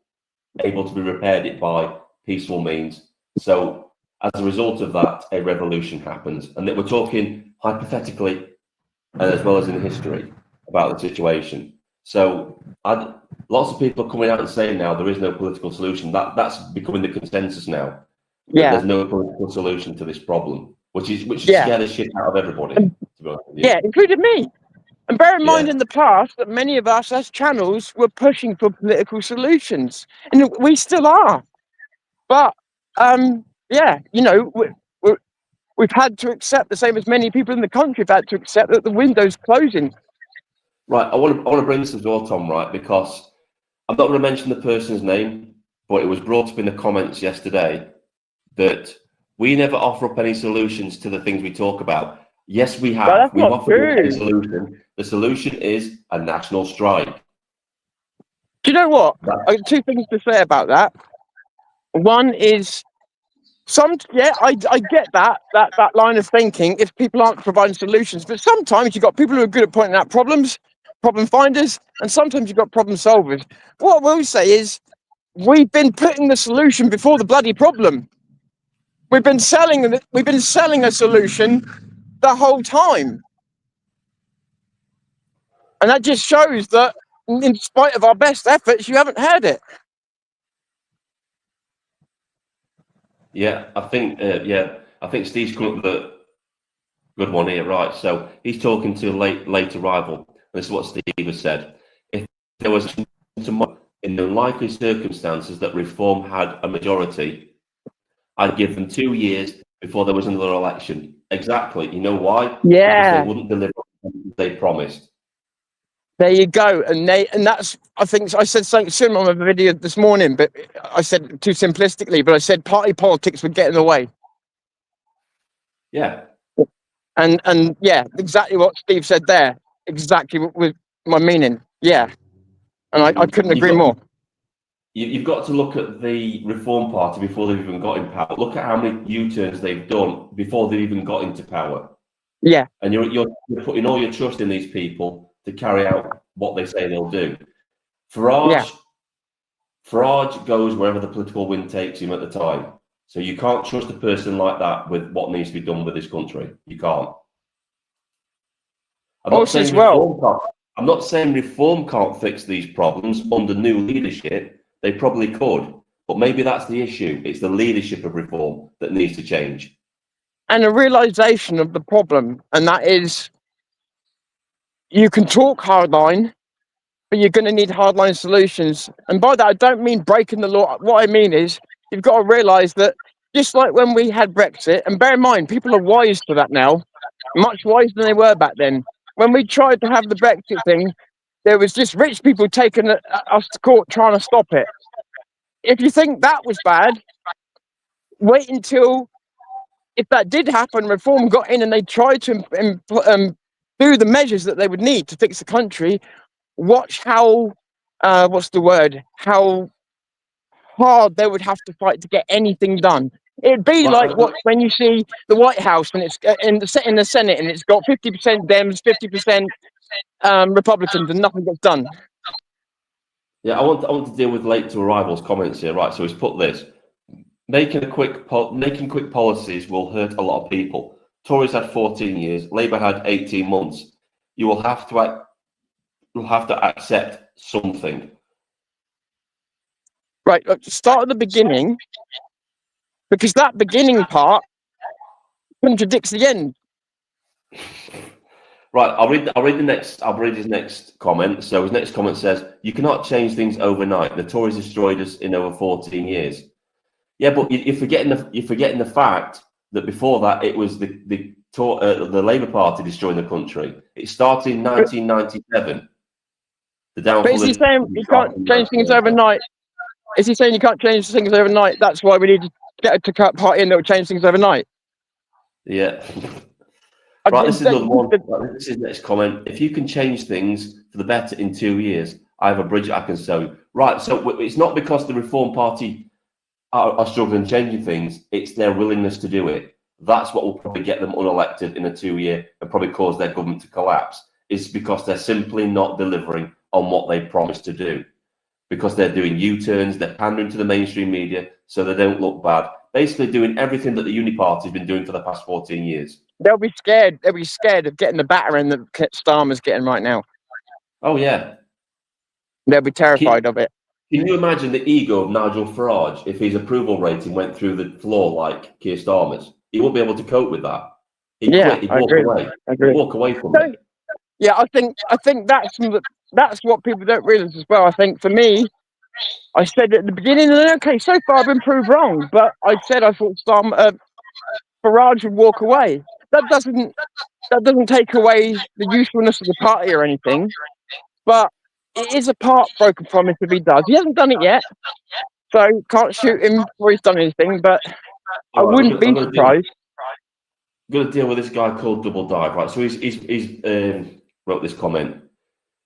able to be repaired it by peaceful means. So as a result of that, a revolution happens, and that we're talking hypothetically, and as well as in history, about the situation. So lots of people are coming out and saying now there is no political solution. That's becoming the consensus now. Yeah. There's no political solution to this problem, which scare the shit out of everybody. To be honest with you. Yeah, including me. And bear in mind in the past that many of us as channels were pushing for political solutions, and we still are. But we've had to accept, the same as many people in the country have had to accept, that the window's closing. Right, I want to bring this as well, Tom, right, because I'm not going to mention the person's name, but it was brought up in the comments yesterday that we never offer up any solutions to the things we talk about. Yes, we have. That's We've not offered true. a solution. The solution is a national strike. Do you know what? I got two things to say about that. One is, I get that line of thinking if people aren't providing solutions, but sometimes you've got people who are good at pointing out problems, problem finders, and sometimes you've got problem solvers. What we'll say is, we've been putting the solution before the bloody problem. We've been selling a solution the whole time. And that just shows that in spite of our best efforts, you haven't heard it. Yeah, I think Steve's come up with a good one here, right? So he's talking to a late arrival. This is what Steve has said. If there was in the unlikely circumstances that reform had a majority, I'd give them 2 years before there was another election. Exactly. You know why? Yeah. Because they wouldn't deliver what they promised. There you go. And that's, I think I said something similar on a video this morning, but I said too simplistically, but I said party politics would get in the way. Yeah. And yeah, exactly what Steve said there. Exactly what was my meaning. Yeah. And I couldn't agree more. You've got to look at the Reform Party before they've even got in power. Look at how many U-turns they've done before they've even got into power. Yeah. And you're putting all your trust in these people to carry out what they say they'll do. Farage goes wherever the political wind takes him at the time. So you can't trust a person like that with what needs to be done with this country. You can't. I'm not saying reform can't fix these problems under new leadership. They probably could. But maybe that's the issue. It's the leadership of reform that needs to change. And a realization of the problem. And that is, you can talk hardline, but you're going to need hardline solutions. And by that, I don't mean breaking the law. What I mean is you've got to realise that just like when we had Brexit, and bear in mind, people are wise to that now, much wiser than they were back then. When we tried to have the Brexit thing, there was just rich people taking us to court trying to stop it. If you think that was bad, wait until, if that did happen, Reform got in and they tried to do the measures that they would need to fix the country. Watch how, how hard they would have to fight to get anything done. It'd be like when you see the White House and it's in the Senate and it's got 50% Dems, 50% Republicans, and nothing gets done. Yeah, I want to deal with late to arrivals comments here. Right, so he's put this: making quick policies will hurt a lot of people. Tories had 14 years, Labour had 18 months. You will have to accept something. Right, start at the beginning, because that beginning part contradicts the end. Right, I'll read his next comment. So his next comment says, "You cannot change things overnight. The Tories destroyed us in over 14 years." Yeah, but you're forgetting the fact that before that it was the Labour Party destroying the country. It started in 1997. The downfall. But is he saying you can't change things overnight? Is he saying you can't change things overnight? That's why we need to get a party in that will change things overnight. Yeah. Right, this is another one. This is the next comment. If you can change things for the better in 2 years, I have a bridge I can sew. Right, so it's not because the Reform Party are struggling changing things, it's their willingness to do it. That's what will probably get them unelected in a 2 year and probably cause their government to collapse. It's because they're simply not delivering on what they promised to do. Because they're doing U-turns, they're pandering to the mainstream media so they don't look bad. Basically doing everything that the Uni Party has been doing for the past 14 years. They'll be scared. They'll be scared of getting the battering that Starmer's getting right now. Oh, yeah. They'll be terrified of it. Can you imagine the ego of Nigel Farage if his approval rating went through the floor like Keir Starmer's? He won't be able to cope with that. He'd quit. He'd walk away. He'd walk away from it. Yeah, I think that's what people don't realise as well. I think for me, I said at the beginning, okay, so far I've been proved wrong, but I said I thought Farage would walk away. That doesn't take away the usefulness of the party or anything, but it is a broken promise if he does. He hasn't done it yet, so can't shoot him before he's done anything, but I wouldn't be surprised. I'm going to deal with this guy called Double Dive, right? So he's wrote this comment.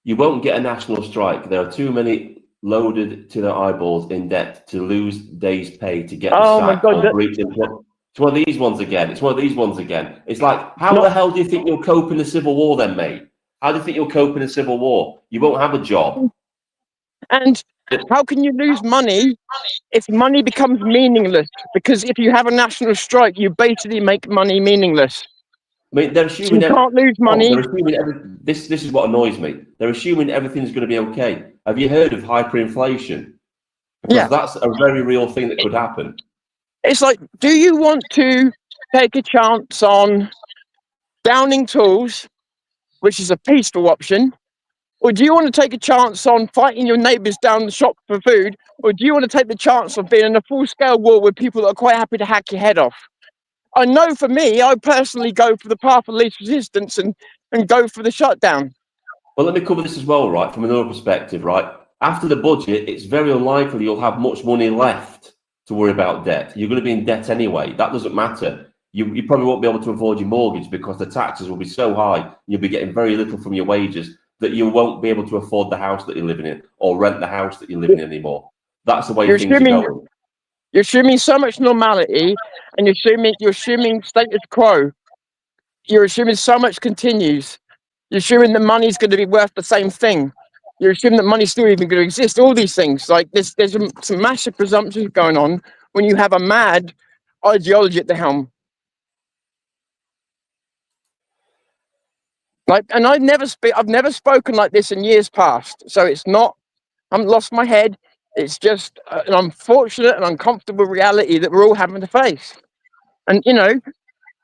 You won't get a national strike. There are too many loaded to their eyeballs in debt to lose days' pay to get the sack. My God, it's one of these ones again. It's like, how the hell do you think you'll cope in the Civil War then, mate? How do you think you'll cope in a Civil War? You won't have a job. And how can you lose money if money becomes meaningless? Because if you have a national strike, you basically make money meaningless. I mean, they're assuming you can't lose money. This is what annoys me. They're assuming everything's going to be okay. Have you heard of hyperinflation? Because that's a very real thing that could happen. It's like, do you want to take a chance on downing tools, which is a peaceful option, or do you want to take a chance on fighting your neighbours down the shop for food, or do you want to take the chance of being in a full-scale war with people that are quite happy to hack your head off? I know for me, I personally go for the path of least resistance and go for the shutdown. Well, let me cover this as well, right, from another perspective, right? After the budget, it's very unlikely you'll have much money left to worry about debt. You're going to be in debt anyway. That doesn't matter. You probably won't be able to afford your mortgage because the taxes will be so high. You'll be getting very little from your wages that you won't be able to afford the house that you're living in or rent the house that you're living in anymore. That's the way things are going. You're assuming so much normality, and you're assuming status quo. You're assuming so much continues. You're assuming that money's going to be worth the same thing. You're assuming that money's still even going to exist. All these things, like there's some massive presumptions going on when you have a mad ideology at the helm. Like, and I've never spoken like this in years past. So it's not. I haven't lost my head. It's just an unfortunate and uncomfortable reality that we're all having to face. And, you know,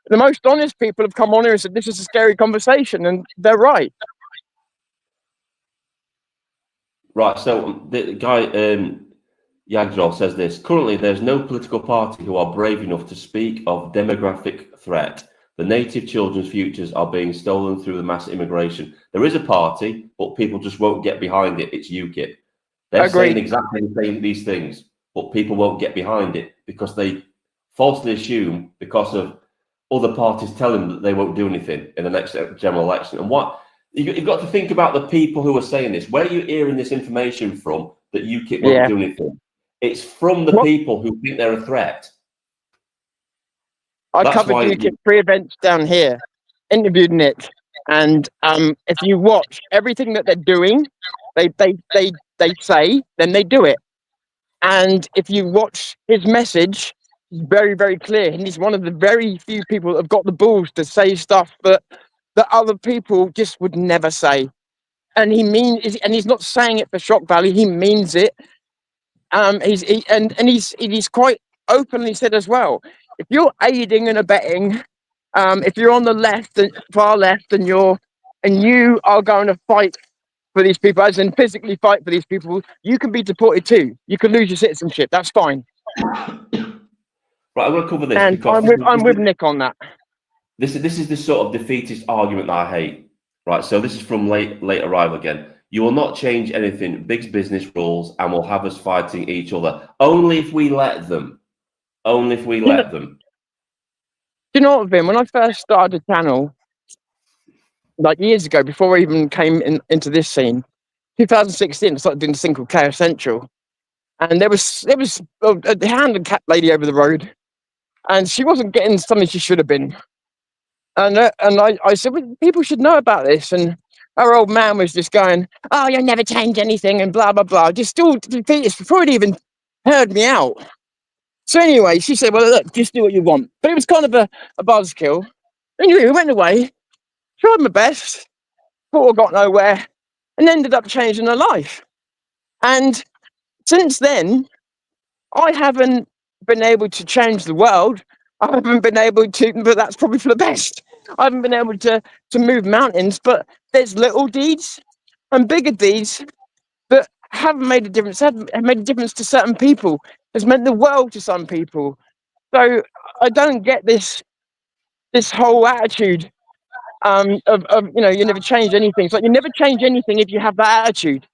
the most honest people have come on here and said, this is a scary conversation. And they're right. Right. So the guy Yagdrov says this. Currently, there's no political party who are brave enough to speak of demographic threat. The native children's futures are being stolen through the mass immigration. There is a party, but people just won't get behind it. It's UKIP. They're saying Agreed. exactly the same these things, but people won't get behind it because they falsely assume because of other parties telling them that they won't do anything in the next general election. And what you've got to think about the people who are saying this. Where are you hearing this information from that UKIP won't Yeah. do anything? It's from the people who think they're a threat. I That's covered why UKIP 3 events down here, interviewed Nick, and if you watch everything that they're doing, they say, then they do it. And if you watch his message, he's very, very clear. And he's one of the very few people that have got the balls to say stuff that other people just would never say. And he's not saying it for shock value. He means it. He's quite openly said as well. If you're aiding and abetting, if you're on the left, far left, and you are going to fight for these people, as in physically fight for these people, you can be deported too. You can lose your citizenship. That's fine. Right, I'm going to cover this And because I'm with Nick on that. This is the sort of defeatist argument that I hate. Right, so this is from late arrival again. You will not change anything. Big business rules and will have us fighting each other. Only if we let them. Only if we let them. Do you know what, Vin? When I first started the channel, like years ago, before I even came into this scene, 2016, I started doing a thing called Chaos Central. And there was a handicapped lady over the road, and she wasn't getting something she should have been. And I said, well, people should know about this. And our old man was just going, oh, you'll never change anything and blah, blah, blah. Just still defeatist before he'd even heard me out. So anyway, she said, well, look, just do what you want. But it was kind of a buzzkill. Anyway, we went away, tried my best, thought I got nowhere, and ended up changing her life. And since then, I haven't been able to change the world. I haven't been able to, but that's probably for the best. I haven't been able to move mountains, but there's little deeds and bigger deeds that haven't made a difference, have made a difference to certain people. It's meant the world to some people. So I don't get this whole attitude of you never change anything. It's like you never change anything if you have that attitude.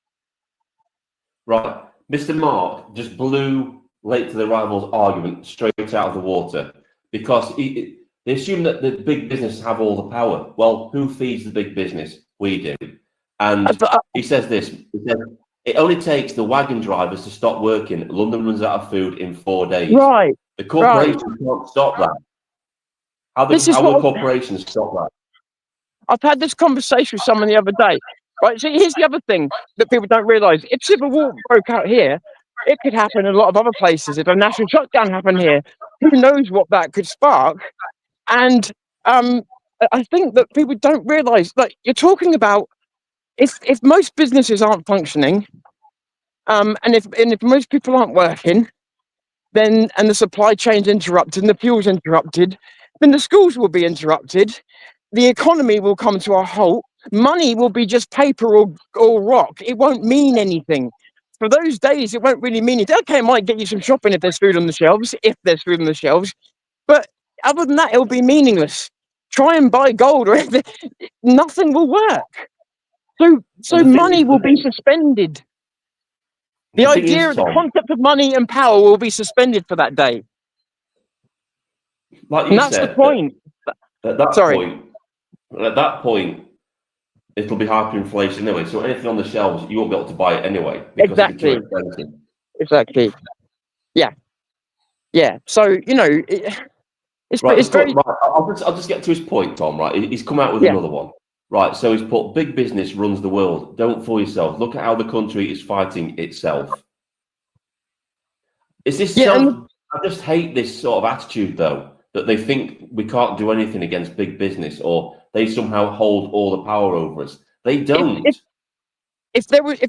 Right. Mr. Mark just blew late to the arrival's argument straight out of the water because they assume that the big business have all the power. Well, who feeds the big business? We do. And he says this. He says, it only takes the wagon drivers to stop working. London runs out of food in 4 days. Right. The corporations can't stop that. How will corporations stop that? I've had this conversation with someone the other day. Right, so here's the other thing that people don't realise. If civil war broke out here, it could happen in a lot of other places. If a national shutdown happened here, who knows what that could spark? And I think that people don't realise, like, you're talking about if most businesses aren't functioning, and if most people aren't working, then and the supply chain's interrupted and the fuel's interrupted, then the schools will be interrupted, the economy will come to a halt, money will be just paper or rock. It won't mean anything. For those days, it won't really mean anything. Okay, it might get you some shopping if there's food on the shelves, but other than that, it'll be meaningless. Try and buy gold or anything. Nothing will work. So money will be suspended. The idea, the concept of money and power will be suspended for that day. Like you said, that's the point. At that point, it'll be hyperinflation anyway. So anything on the shelves, you won't be able to buy it anyway because it'll be too expensive. Exactly. Yeah. So it's very. I'll just get to his point, Tom. Right, he's come out with another one. Right, so he's put big business runs the world. Don't fool yourself. Look at how the country is fighting itself. Is this I just hate this sort of attitude, though, that they think we can't do anything against big business or they somehow hold all the power over us. They don't. If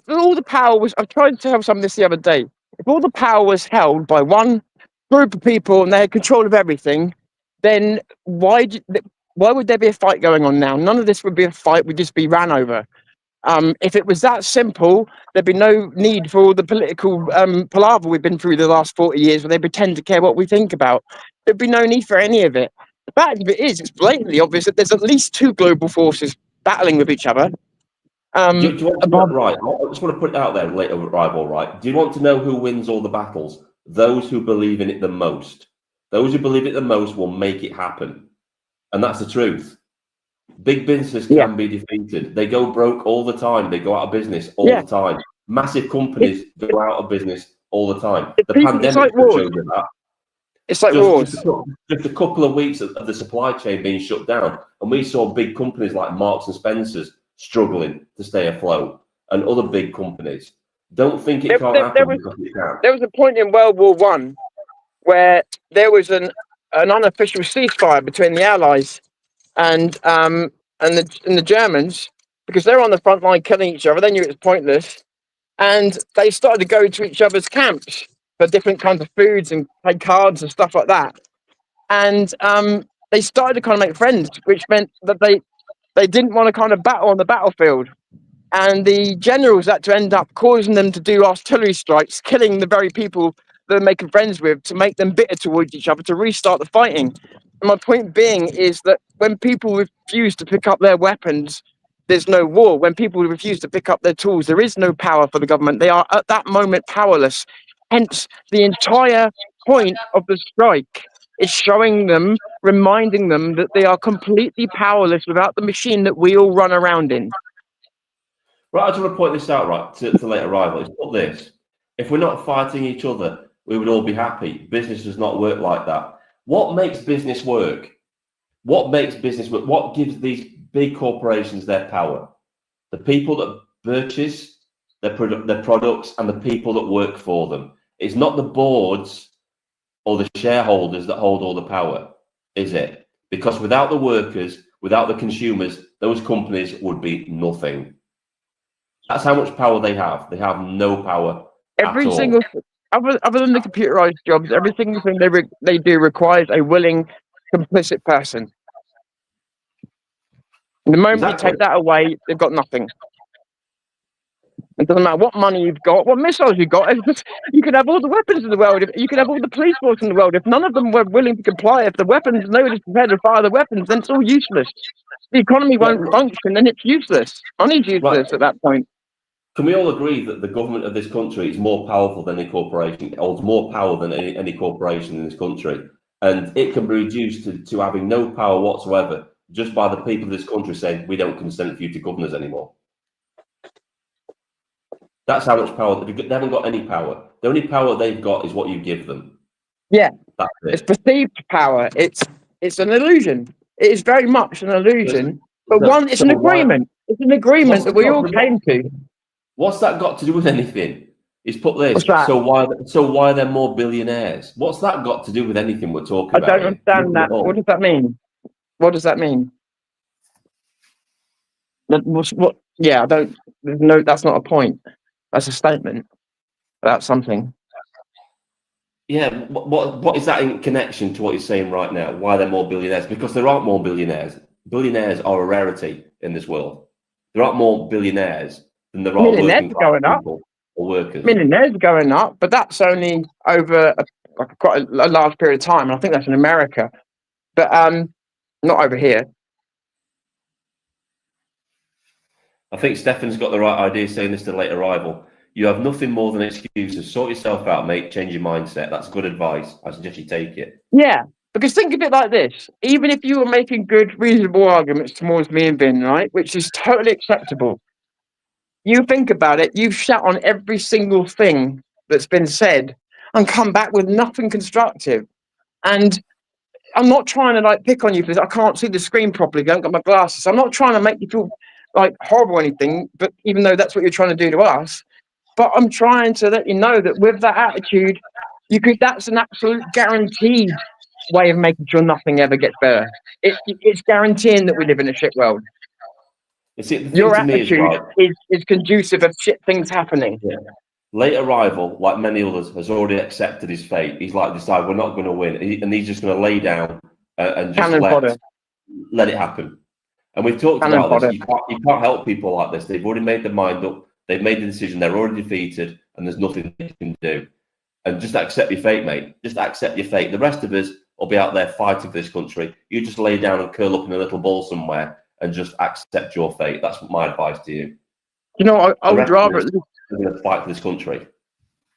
all the power was, I tried to tell someone this the other day. If all the power was held by one group of people and they had control of everything, then why would there be a fight going on now? None of this would be a fight. We'd just be ran over. If it was that simple, there'd be no need for all the political palaver we've been through the last 40 years where they pretend to care what we think about. There'd be no need for any of it. The fact of it is, it's blatantly obvious that there's at least two global forces battling with each other. Do you want to know, right? I just want to put it out there, later rival, right? Do you want to know who wins all the battles? Those who believe in it the most. Those who believe it the most will make it happen. And that's the truth. Big businesses can be defeated. They go broke all the time. They go out of business all the time. Massive companies go out of business all the time. The pandemic like showed you that. It's like wars. Just a couple of weeks of the supply chain being shut down, and we saw big companies like Marks and Spencer's struggling to stay afloat, and other big companies. Don't think it can't happen because it can. There was a point in World War One where there was an unofficial ceasefire between the Allies and the Germans, because they're on the front line killing each other. They knew it was pointless, and they started to go to each other's camps for different kinds of foods and play cards and stuff like that. And they started to kind of make friends, which meant that they didn't want to kind of battle on the battlefield. And the generals had to end up causing them to do artillery strikes, killing the very people they're making friends with, to make them bitter towards each other, to restart the fighting. And my point being is that when people refuse to pick up their weapons, there's no war. When people refuse to pick up their tools, there is no power for the government. They are at that moment powerless. Hence, the entire point of the strike is showing them, reminding them that they are completely powerless without the machine that we all run around in. Right, I just want to point this out, right, to later rivals. Put this: if we're not fighting each other, we would all be happy. Business does not work like that. What makes business work? What makes business work? What gives these big corporations their power? The people that purchase their products and the people that work for them. It's not the boards or the shareholders that hold all the power, is it? Because without the workers, without the consumers, those companies would be nothing. That's how much power they have. They have no power Every at all. single, other than the computerized jobs, every single thing they do requires a willing, complicit person. The moment you take that away, they've got nothing. It doesn't matter what money you've got, what missiles you've got. You could have all the weapons in the world. You could have all the police force in the world. If none of them were willing to comply, if the weapons, nobody's prepared to fire the weapons, then it's all useless. The economy won't function, and it's useless. Money's useless at that point. Can we all agree that the government of this country is more powerful than any corporation? It holds more power than any corporation in this country. And it can be reduced to having no power whatsoever just by the people of this country saying, we don't consent for you to govern us anymore. That's how much power. They haven't got any power. The only power they've got is what you give them. Yeah. That's it. It's perceived power. It's an illusion. It is very much an illusion. But it's an agreement. It's an agreement that we all came to. What's that got to do with anything? He's put this. So why are there more billionaires? What's that got to do with anything we're talking about? I don't understand that. What does that mean? What does that mean? What? Yeah, I don't. No, that's not a point. That's a statement about something. Yeah. What is that in connection to what you're saying right now? Why are there more billionaires? Because there aren't more billionaires. Billionaires are a rarity in this world. There aren't more billionaires than there are millionaires going up. Or workers. Millionaires going up, but that's only over quite a large period of time. And I think that's in America, but not over here. I think Stefan's got the right idea saying this to late arrival. You have nothing more than excuses. Sort yourself out, mate. Change your mindset. That's good advice. I suggest you take it. Yeah, because think of it like this. Even if you were making good, reasonable arguments towards me and Vin, right, which is totally acceptable, you think about it, you've shat on every single thing that's been said and come back with nothing constructive. And I'm not trying to pick on you because I can't see the screen properly. I haven't got my glasses. I'm not trying to make you feel horrible or anything, but even though that's what you're trying to do to us, but I'm trying to let you know that with that attitude, that's an absolute guaranteed way of making sure nothing ever gets better. It's guaranteeing that we live in a shit world. Your attitude is conducive of shit things happening. Yeah. Late arrival, like many others, has already accepted his fate. He's decided we're not going to win, and he's just going to lay down and just let it happen. And we've talked Cannon about this. fodder. You can't help people like this. They've already made their mind up. They've made the decision. They're already defeated, and there's nothing they can do. And just accept your fate, mate. Just accept your fate. The rest of us will be out there fighting for this country. You just lay down and curl up in a little ball somewhere and just accept your fate. That's my advice to you. You know, I would rather we're going to fight for this country.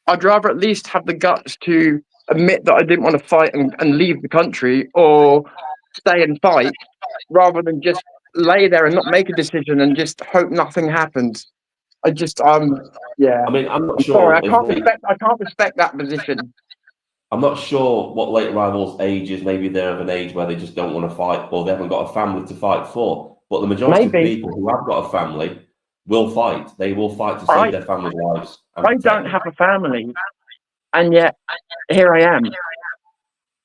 I'd rather at least have the guts to admit that I didn't want to fight and leave the country, or stay and fight, rather than just lay there and not make a decision and just hope nothing happens. Yeah. I mean, I'm not sure. Sorry, I can't respect that position. I'm not sure what late arrivals' age is. Maybe they're of an age where they just don't want to fight, or they haven't got a family to fight for. But the majority of people who have got a family will fight. They will fight to save their family lives. I don't have a family, and yet here I am.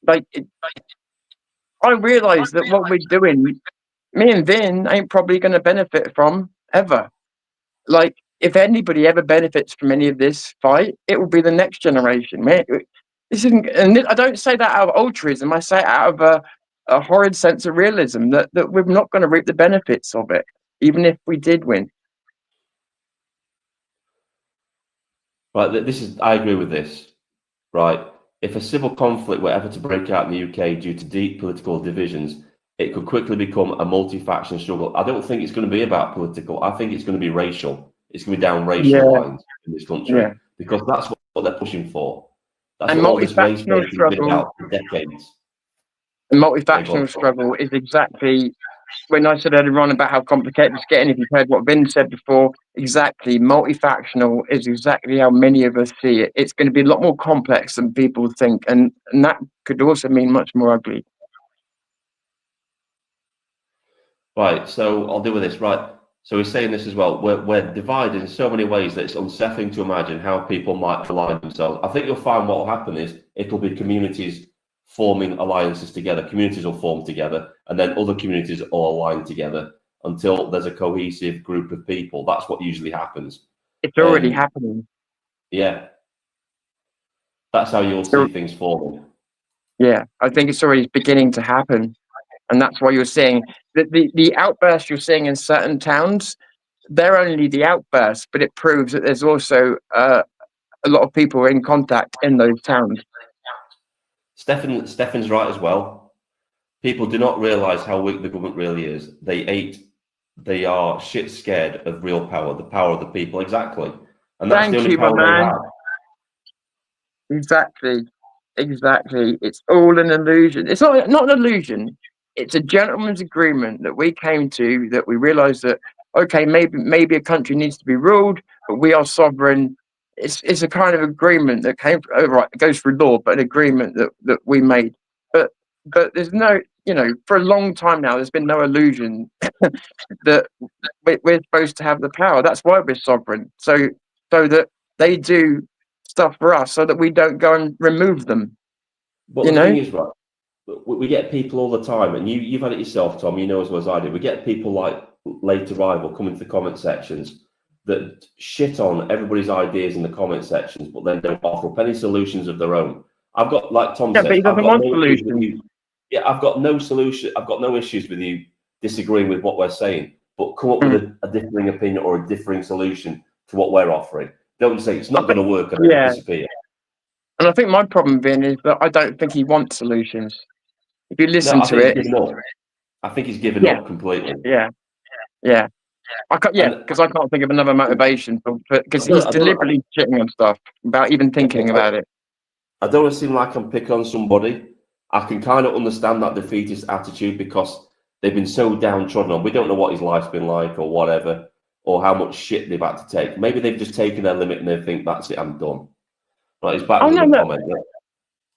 I realise that what we're doing, me and Vin ain't probably going to benefit from ever. Like, if anybody ever benefits from any of this fight, it will be the next generation. Man, this isn't, and I don't say that out of altruism. I say it out of a horrid sense of realism that we're not going to reap the benefits of it, even if we did win. Right, I agree with this. Right, if a civil conflict were ever to break out in the UK due to deep political divisions, it could quickly become a multi-faction struggle. I don't think it's going to be about political. I think it's going to be racial. It's going to be down racial lines in this country, because that's what they're pushing for. That's what all this race-based has been about for decades. The multi-factional struggle is exactly, when I said earlier on about how complicated it's getting, if you've heard what Vin said before, exactly, multi-factional is exactly how many of us see it. It's going to be a lot more complex than people think, and that could also mean much more ugly. Right, so I'll deal with this. Right, so we're saying this as well. We're divided in so many ways that it's unsettling to imagine how people might align themselves. I think you'll find what will happen is it'll be communities forming alliances together. Communities will form together, and then other communities will align together until there's a cohesive group of people. That's what usually happens. It's already happening. Yeah, that's how you'll see things forming. Yeah, I think it's already beginning to happen. And that's why you're seeing that the outbursts you're seeing in certain towns, they're only the outbursts, but it proves that there's also a lot of people in contact in those towns. Stefan's right as well. People do not realise how weak the government really is. They are shit scared of real power, the power of the people. Exactly. And that's the only power they have. Exactly. It's all an illusion. It's not an illusion. It's a gentleman's agreement that we came to, that we realised that, okay, maybe a country needs to be ruled, but we are sovereign. It's a kind of agreement that came, it goes through law, but an agreement that we made. But there's no, for a long time now, there's been no illusion that we're supposed to have the power. That's why we're sovereign. So that they do stuff for us, so that we don't go and remove them. But the thing is, right, we get people all the time, and you've had it yourself, Tom, you know as well as I do. We get people like late arrival come into the comment sections that shit on everybody's ideas in the comment sections, but then don't offer up any solutions of their own. I've got, like Tom said, but he doesn't want solutions. Yeah, I've got no solution. I've got no issues with you disagreeing with what we're saying, but come up with a differing opinion or a differing solution to what we're offering. Don't say it's not going to work and disappear. And I think my problem, Vin, is that I don't think he wants solutions. If you listen to it, I think he's given up completely. Yeah. Because I can't think of another motivation because he's deliberately shitting on stuff without even thinking about it. I don't want to seem like I'm picking on somebody. I can kind of understand that defeatist attitude because they've been so downtrodden on. We don't know what his life's been like or whatever, or how much shit they've had to take. Maybe they've just taken their limit and they think, that's it, I'm done. Right, he's back with the comment. Yeah.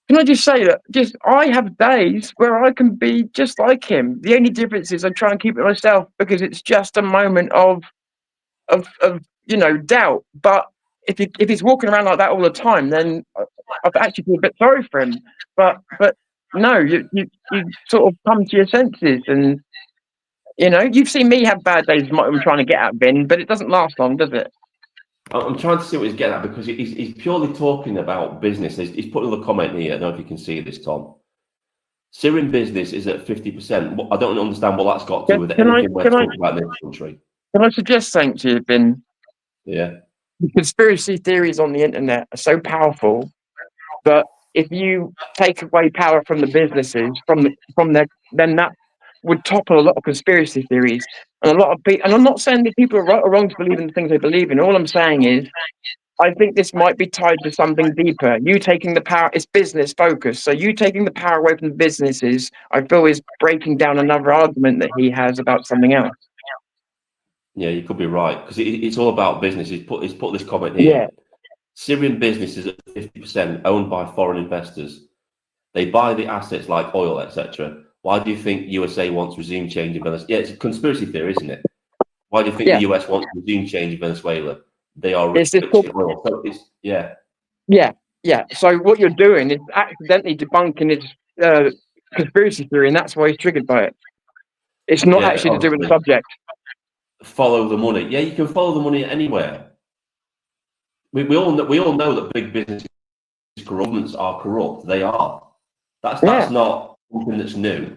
Can I just say that I have days where I can be just like him. The only difference is I try and keep it myself because it's just a moment of doubt. But if he's walking around like that all the time, then I actually feel a bit sorry for him. But no, you sort of come to your senses, and you've seen me have bad days. I'm trying to get at Vin, but it doesn't last long, does it? I'm trying to see what he's getting at because he's purely talking about business. He's put another comment here. I don't know if you can see this, Tom. Syrian business is at 50%. I don't understand what that's got to do with Can I anything we're talking about in this country. can I suggest something to you, Ben? Yeah. The conspiracy theories on the internet are so powerful that if you take away power from the businesses, then that would topple a lot of conspiracy theories. And a lot of people, and I'm not saying that people are right or wrong to believe in the things they believe in. All I'm saying is, I think this might be tied to something deeper. You taking the power, it's business focused. So you taking the power away from the businesses, I feel is breaking down another argument that he has about something else. Yeah, you could be right, because it's all about business. He's put this comment Yeah. here. Syrian businesses at 50% owned by foreign investors. They buy the assets like oil, etc. Why do you think USA wants regime change in Venezuela? Yeah, it's a conspiracy theory, isn't it? Why do you think Yeah. the US wants regime change in Venezuela? They are It's rich this in oil. So it's, yeah. Yeah. So what you're doing is accidentally debunking his conspiracy theory, and that's why he's triggered by it. It's not Yeah, actually to do with the obviously. subject. Follow the money. Yeah, you can follow the money anywhere. We all know that big business governments are corrupt. They are. That's not something that's new.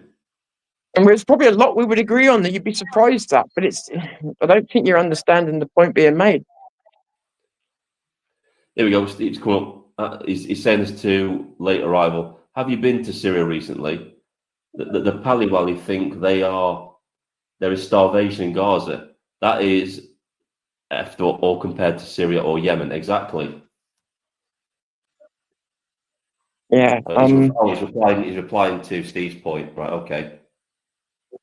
And there's probably a lot we would agree on that you'd be surprised at, but I don't think you're understanding the point being made. Here we go. Steve's come up. He's saying this to late arrival. Have you been to Syria recently? The Palewali think there is starvation in Gaza. That is after all compared to Syria or Yemen. Exactly. Yeah. He's replying to Steve's point. Right. Okay. So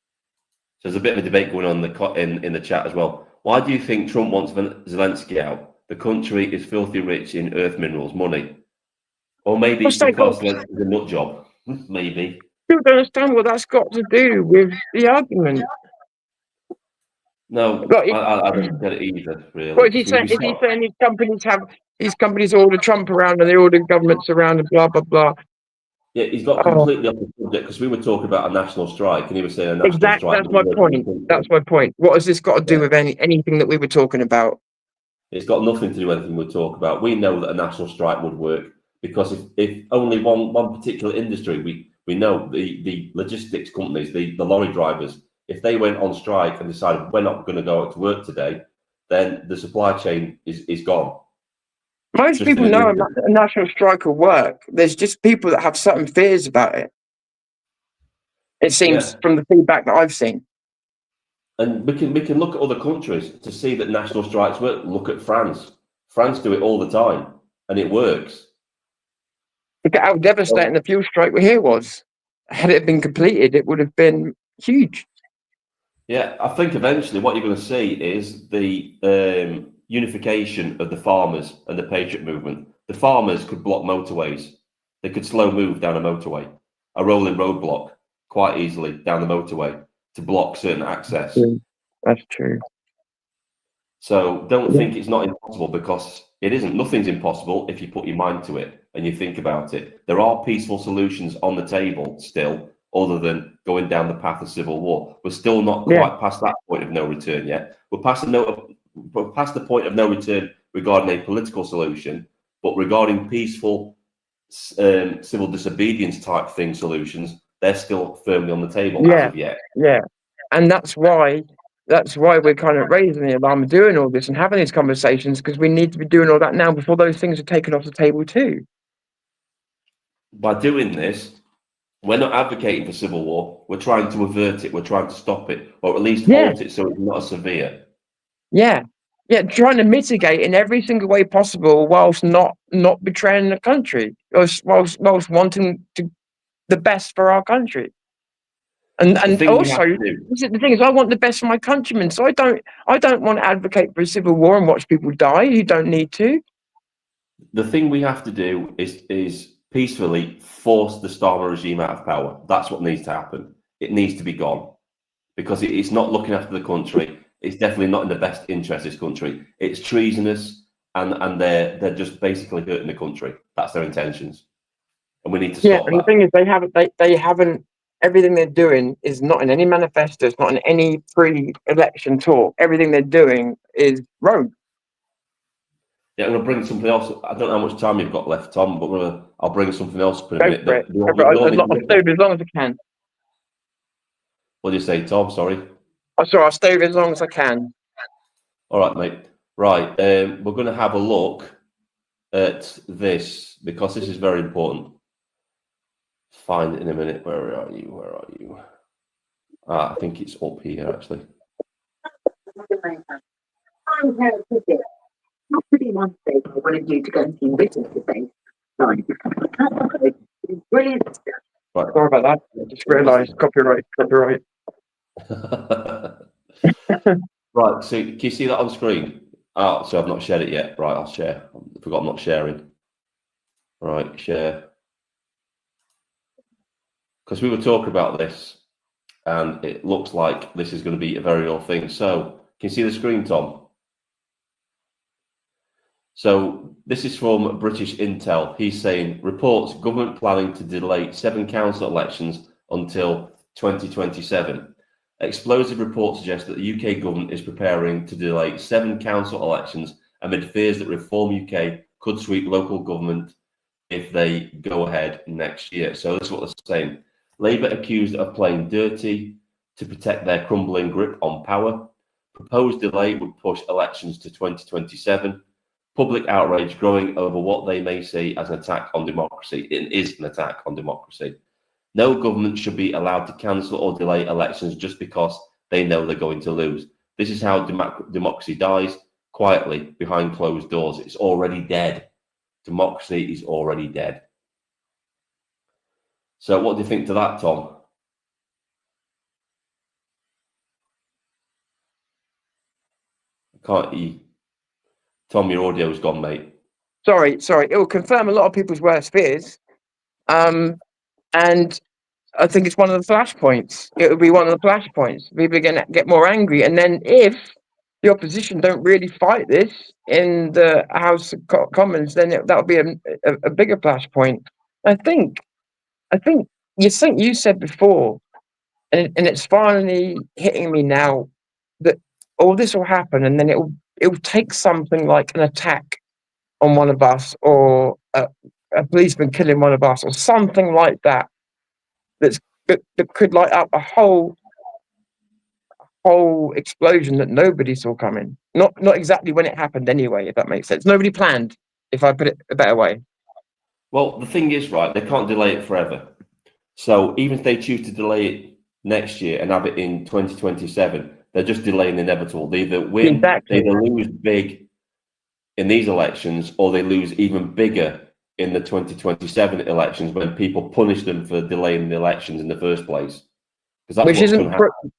there's a bit of a debate going on in the chat as well. Why do you think Trump wants Zelensky out? The country is filthy rich in earth minerals, money. Or maybe it's because Zelensky's a nut job. Maybe. People don't understand what that's got to do with the argument. No, I don't get it either, really. What is he saying? Is he saying these companies order Trump around and they order governments around and blah blah blah? Yeah, he's got completely off the subject, because we were talking about a national strike, and he was saying a national strike. That's my point. That's my point. What has this got to do with anything that we were talking about? It's got nothing to do with anything we talk about. We know that a national strike would work, because if only one particular industry, we know the logistics companies, the lorry drivers, if they went on strike and decided we're not going to go out to work today, then the supply chain is gone. Most people know a national strike will work. There's just people that have certain fears about it. It seems from the feedback that I've seen. And we can look at other countries to see that national strikes work. Look at France. France do it all the time, and it works. Look at how devastating the fuel strike here was. Had it been completed, it would have been huge. Yeah, I think eventually what you're going to see is the unification of the farmers and the patriot movement. The farmers could block motorways. They could slow move down a motorway, a rolling roadblock, quite easily down the motorway to block certain access. That's true. So don't think it's not impossible, because it isn't. Nothing's impossible if you put your mind to it and you think about it. There are peaceful solutions on the table still, other than going down the path of civil war. We're still not quite past that point of no return yet. We're past the point of no return regarding a political solution, but regarding peaceful civil disobedience type thing solutions, they're still firmly on the table as of yet. Yeah, and that's why we're kind of raising the alarm, doing all this and having these conversations, because we need to be doing all that now before those things are taken off the table too. By doing this, we're not advocating for civil war. We're trying to avert it. We're trying to stop it, or at least halt it so it's not as severe. Yeah, trying to mitigate in every single way possible, whilst not betraying the country, whilst wanting the best for our country. And also, the thing is, I want the best for my countrymen. So I don't want to advocate for a civil war and watch people die who don't need to. The thing we have to do is peacefully force the Starmer regime out of power. That's what needs to happen. It needs to be gone, because it's not looking after the country. It's definitely not in the best interest of this country. It's treasonous, and they're just basically hurting the country. That's their intentions, and we need to stop that. And the thing is, they haven't. Everything they're doing is not in any manifestos, not in any pre-election talk. Everything they're doing is rogue. Yeah, I'm going to bring something else. I don't know how much time you've got left, Tom, but I'll bring something else up in a Go minute. for it. I'll stay as long as I can. What do you say, Tom? Sorry. I'm sorry, I'll stay as long as I can. All right, mate. Right, we're going to have a look at this because this is very important. Find it in a minute. Where are you? Where are you? I think it's up here, actually. Pretty much I wanted you to go and see Richard today. Brilliant. Right. Sorry about that. I just realised copyright. Right, so can you see that on screen? Oh, so I've not shared it yet. Right, I'll share. I forgot I'm not sharing. Right, share. Because we were talking about this, and it looks like this is going to be a very real thing. So, can you see the screen, Tom? So, this is from British Intel. He's saying, reports government planning to delay 7 council elections until 2027. Explosive reports suggest that the UK government is preparing to delay 7 council elections amid fears that Reform UK could sweep local government if they go ahead next year. So this is what they're saying. Labour accused of playing dirty to protect their crumbling grip on power. Proposed delay would push elections to 2027. Public outrage growing over what they may see as an attack on democracy. It is an attack on democracy. No government should be allowed to cancel or delay elections just because they know they're going to lose. This is how democracy dies, quietly, behind closed doors. It's already dead. Democracy is already dead. So what do you think to that, Tom? Can't you? Tom, your audio's gone, mate. Sorry. It will confirm a lot of people's worst fears. And I think it's one of the flashpoints. It will be one of the flashpoints. People are going to get more angry. And then if the opposition don't really fight this in the House of Commons, then that'll be a bigger flashpoint. I think you said before, and it's finally hitting me now that all this will happen, and then it will take something like an attack on one of us, or a policeman killing one of us, or something like that. That could light up a whole explosion that nobody saw coming. Not exactly when it happened anyway, if that makes sense. Nobody planned, if I put it a better way. Well, the thing is, right, they can't delay it forever. So even if they choose to delay it next year and have it in 2027, they're just delaying the inevitable. They either win, Exactly. they either lose big in these elections, or they lose even bigger in the 2027 elections when people punish them for delaying the elections in the first place. Because that's what's going to happen.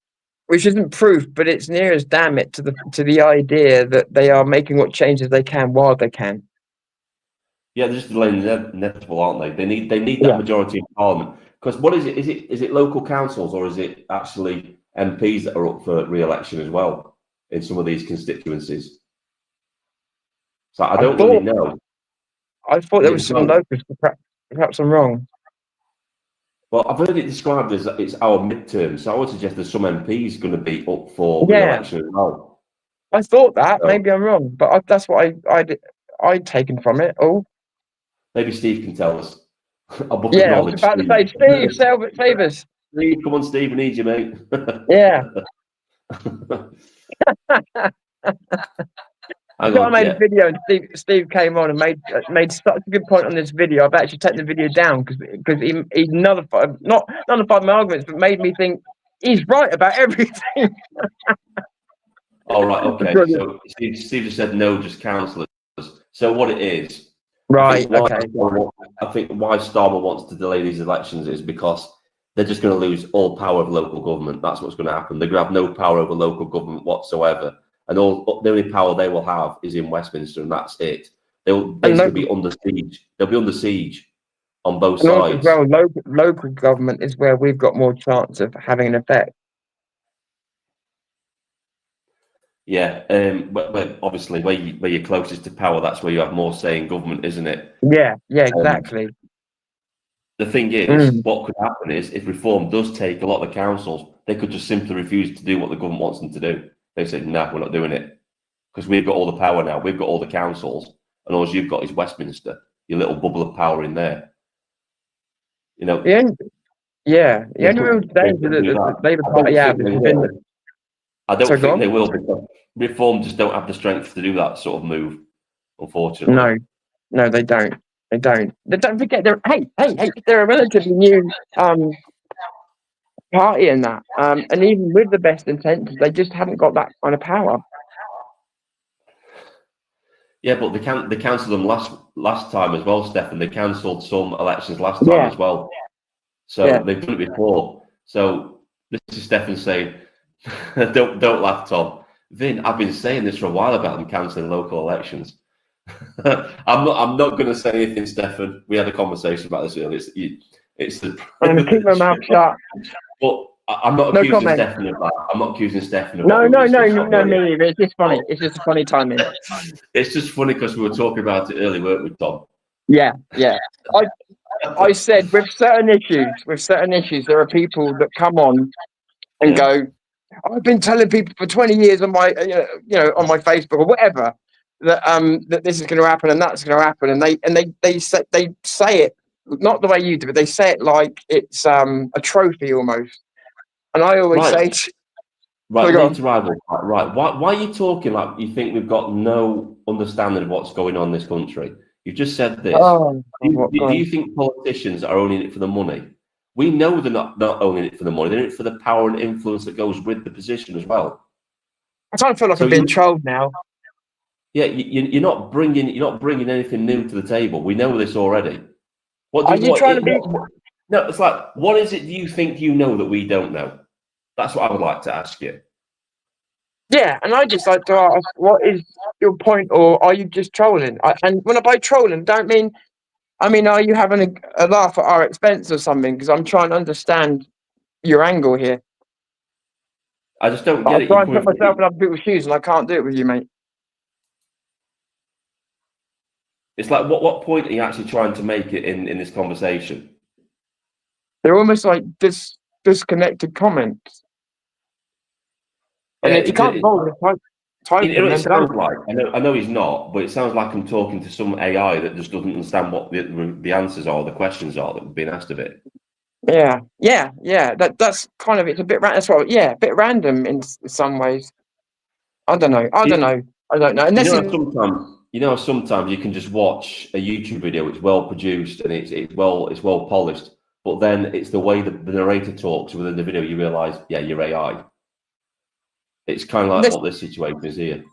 Which isn't proof, but it's near as damn it to the idea that they are making what changes they can while they can. Yeah, they're just delaying the inevitable, aren't they? They need that majority in Parliament. Because what is it? Is it local councils, or is it actually MPs that are up for re-election as well in some of these constituencies? So I don't really know. I thought there was some locals, but perhaps I'm wrong. Well, I've heard it described as it's our midterm, so I would suggest there's some MPs going to be up for re-election as well. I thought that. So, maybe I'm wrong, but that's what I'd taken from it. Oh, maybe Steve can tell us. I was about to say, Steve, favours. Steve, come on, Steve, I need you, mate. Yeah. I made a video, and Steve came on and made such a good point on this video. I've actually taken the video down because he nullified, not nullified my arguments, but made me think he's right about everything. All right, okay. So Steve just said no, just councillors. So what it is, right? I think why Starmer wants to delay these elections is because they're just going to lose all power of local government. That's what's going to happen. They're going to have no power over local government whatsoever. And the only power they will have is in Westminster, and that's it. They'll basically be under siege. They'll be under siege on both sides. Well, local government is where we've got more chance of having an effect. Yeah, but obviously, where you're closest to power, that's where you have more say in government, isn't it? Yeah, exactly. The thing is, what could happen is if reform does take a lot of the councils, they could just simply refuse to do what the government wants them to do. They say, no, we're not doing it because we've got all the power now. We've got all the councils. and all you've got is Westminster, your little bubble of power in there. You know, The only real danger that the Labour Party have is within. I don't So go think on. they will, because Reform just don't have the strength to do that sort of move, unfortunately. No, they don't. They don't. They don't forget they're they're a relatively new party in that. And even with the best intentions, they just haven't got that kind of power. Yeah, but they cancelled them last time as well, Stefan. They cancelled some elections last time as well. So they've done it before. So this is Stefan saying, don't laugh, Tom. Vin, I've been saying this for a while about them cancelling local elections. I'm not going to say anything, Stefan. We had a conversation about this earlier. It's the. I'm going to keep my mouth shut. But I'm not accusing Stefan of that. I'm not accusing Stefan of no, me either. It's just funny. It's just a funny timing. It's just funny because we were talking about it earlier, weren't we, Tom? Yeah. I said with certain issues, there are people that come on and go, I've been telling people for 20 years on my, on my Facebook or whatever, that that this is going to happen and that's going to happen, and they say it not the way you do, but they say it like it's a trophy almost. And I always say, lead to rival. Right. Why are you talking like you think we've got no understanding of what's going on in this country? You've just said this. Do you think politicians are owning it for the money? We know they're not owning it for the money. They're in it for the power and influence that goes with the position as well. I kind of feel like I'm being trolled now. Yeah, you're not bringing anything new to the table. We know this already. No, it's like, what is it you think you know that we don't know? That's what I would like to ask you. Yeah, and I just like to ask, what is your point, or are you just trolling? And when I by trolling, don't mean, are you having a laugh at our expense or something? Because I'm trying to understand your angle here. I just don't get it. I'm trying to put myself in other people's shoes, and I can't do it with you, mate. It's like, what point are you actually trying to make it in this conversation? They're almost like disconnected comments. And if you can't hold it, it sounds like, I know he's not, but it sounds like I'm talking to some AI that just doesn't understand what the answers are, the questions are that have been asked of it. Yeah. That's kind of, it's a bit a bit random in some ways. I don't know. And sometimes you can just watch a YouTube video. It's well produced and it's well polished, but then it's the way that the narrator talks within the video. You realise, you're AI. It's kind of like what this situation is here.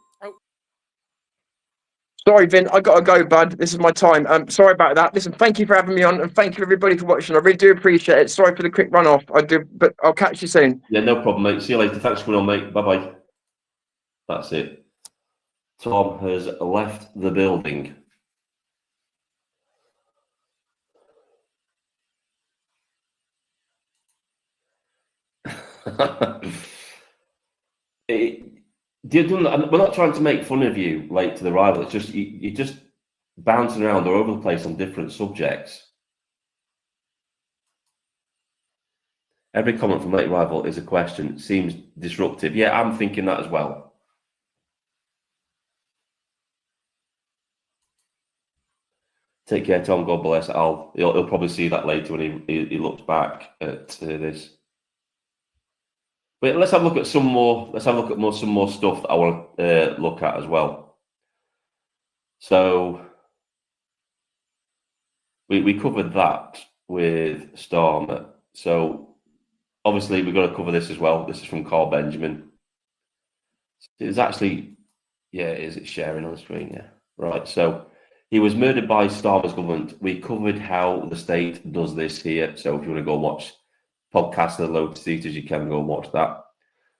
Sorry, Vin, I gotta go, bud. This is my time. Sorry about that. Listen, thank you for having me on, and thank you everybody for watching. I really do appreciate it. Sorry for the quick run off. I do, but I'll catch you soon. Yeah, no problem, mate. See you later. Thanks for coming on, mate. Bye bye. That's it. Tom has left the building. We're not trying to make fun of you late to the rival. It's just you're just bouncing around all over the place on different subjects. Every comment from late rival is a question. Seems disruptive. Yeah, I'm thinking that as well. Take care, Tom. God bless. He'll probably see that later when he looks back at this. But let's have a look at some more. Let's have a look at some more stuff that I want to look at as well. So we covered that with Starmer. So obviously we've got to cover this as well. This is from Carl Benjamin. It's actually, is it sharing on the screen? Yeah, right. So he was murdered by Starmer's government. We covered how the state does this here. So if you want to go watch podcast of the Lotus Eaters, you can go and watch that.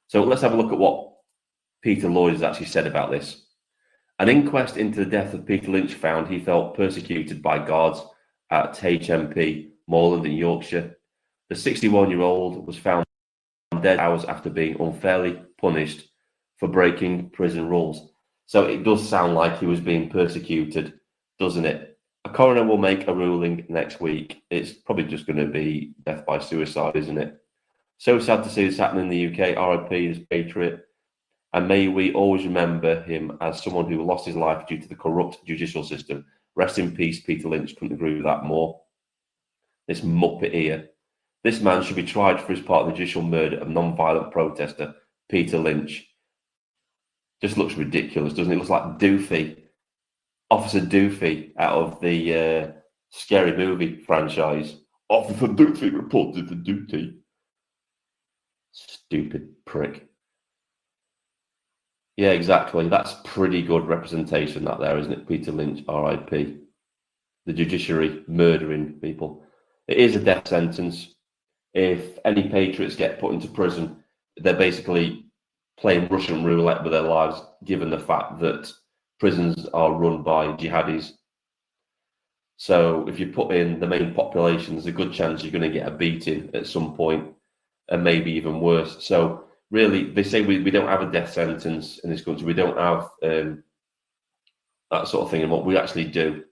So let's have a look at what Peter Lloyd has actually said about this. An inquest into the death of Peter Lynch found he felt persecuted by guards at HMP Moorland in Yorkshire. The 61-year-old was found dead hours after being unfairly punished for breaking prison rules. So it does sound like he was being persecuted, doesn't it? A coroner will make a ruling next week. It's probably just going to be death by suicide, isn't it? So sad to see this happen in the UK. RIP, this patriot. and may we always remember him as someone who lost his life due to the corrupt judicial system. Rest in peace, Peter Lynch. Couldn't agree with that more. This muppet here. This man should be tried for his part in the judicial murder of non-violent protester Peter Lynch. Just looks ridiculous, doesn't it? It looks like Doofy, Officer Doofy out of the Scary Movie franchise. Officer Doofy reported for duty. Stupid prick. Yeah, exactly. That's pretty good representation, that there, isn't it? Peter Lynch, R.I.P. The judiciary murdering people. It is a death sentence. If any patriots get put into prison, they're basically playing Russian roulette with their lives, given the fact that prisons are run by jihadis. So if you put in the main population, there's a good chance you're going to get a beating at some point, and maybe even worse. So really, they say we don't have a death sentence in this country. We don't have that sort of thing, and what we actually do.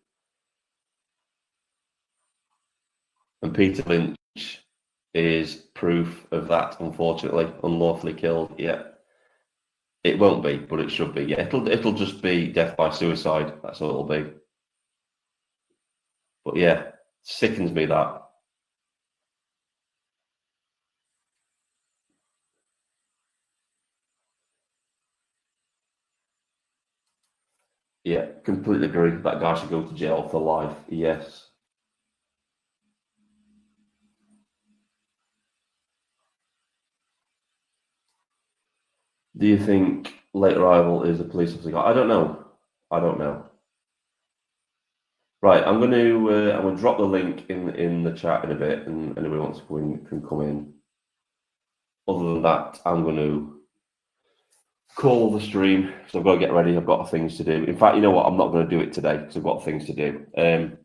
And Peter Lynch is proof of that, unfortunately. Unlawfully killed, yeah. It won't be, but it should be. Yeah, it'll just be death by suicide. That's what it'll be. But yeah, sickens me that. Yeah, completely agree. That guy should go to jail for life. Yes. Do you think late arrival is a police officer? I don't know. I don't know. Right, I'm going to drop the link in the chat in a bit, and anybody wants to go in can come in. Other than that, I'm going to call the stream because I've got to get ready. I've got things to do. In fact, you know what? I'm not going to do it today because I've got things to do.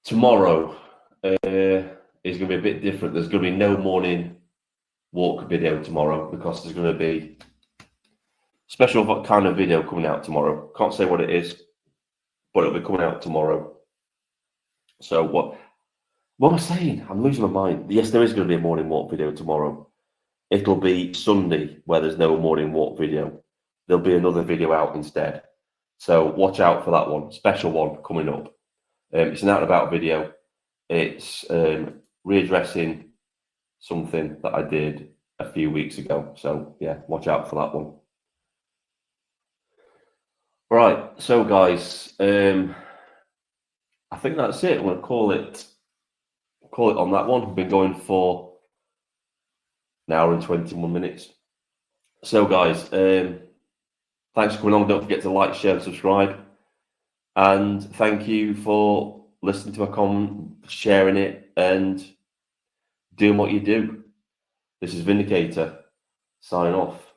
Tomorrow is going to be a bit different. There's going to be no morning walk video tomorrow because there's going to be special kind of video coming out tomorrow. Can't say what it is, but it'll be coming out tomorrow. So what am I saying? I'm losing my mind. Yes, there is going to be a morning walk video tomorrow. It'll be Sunday where there's no morning walk video. There'll be another video out instead. So watch out for that one. Special one coming up. It's an out and about video. It's readdressing something that I did a few weeks ago. So yeah, watch out for that one. Right, so guys, I think that's it. I'm going to call it on that one. We've been going for an hour and 21 minutes. So guys, thanks for coming on. Don't forget to like, share, and subscribe. And thank you for listening to my comment, sharing it, and doing what you do. This is Vindicator. Sign off.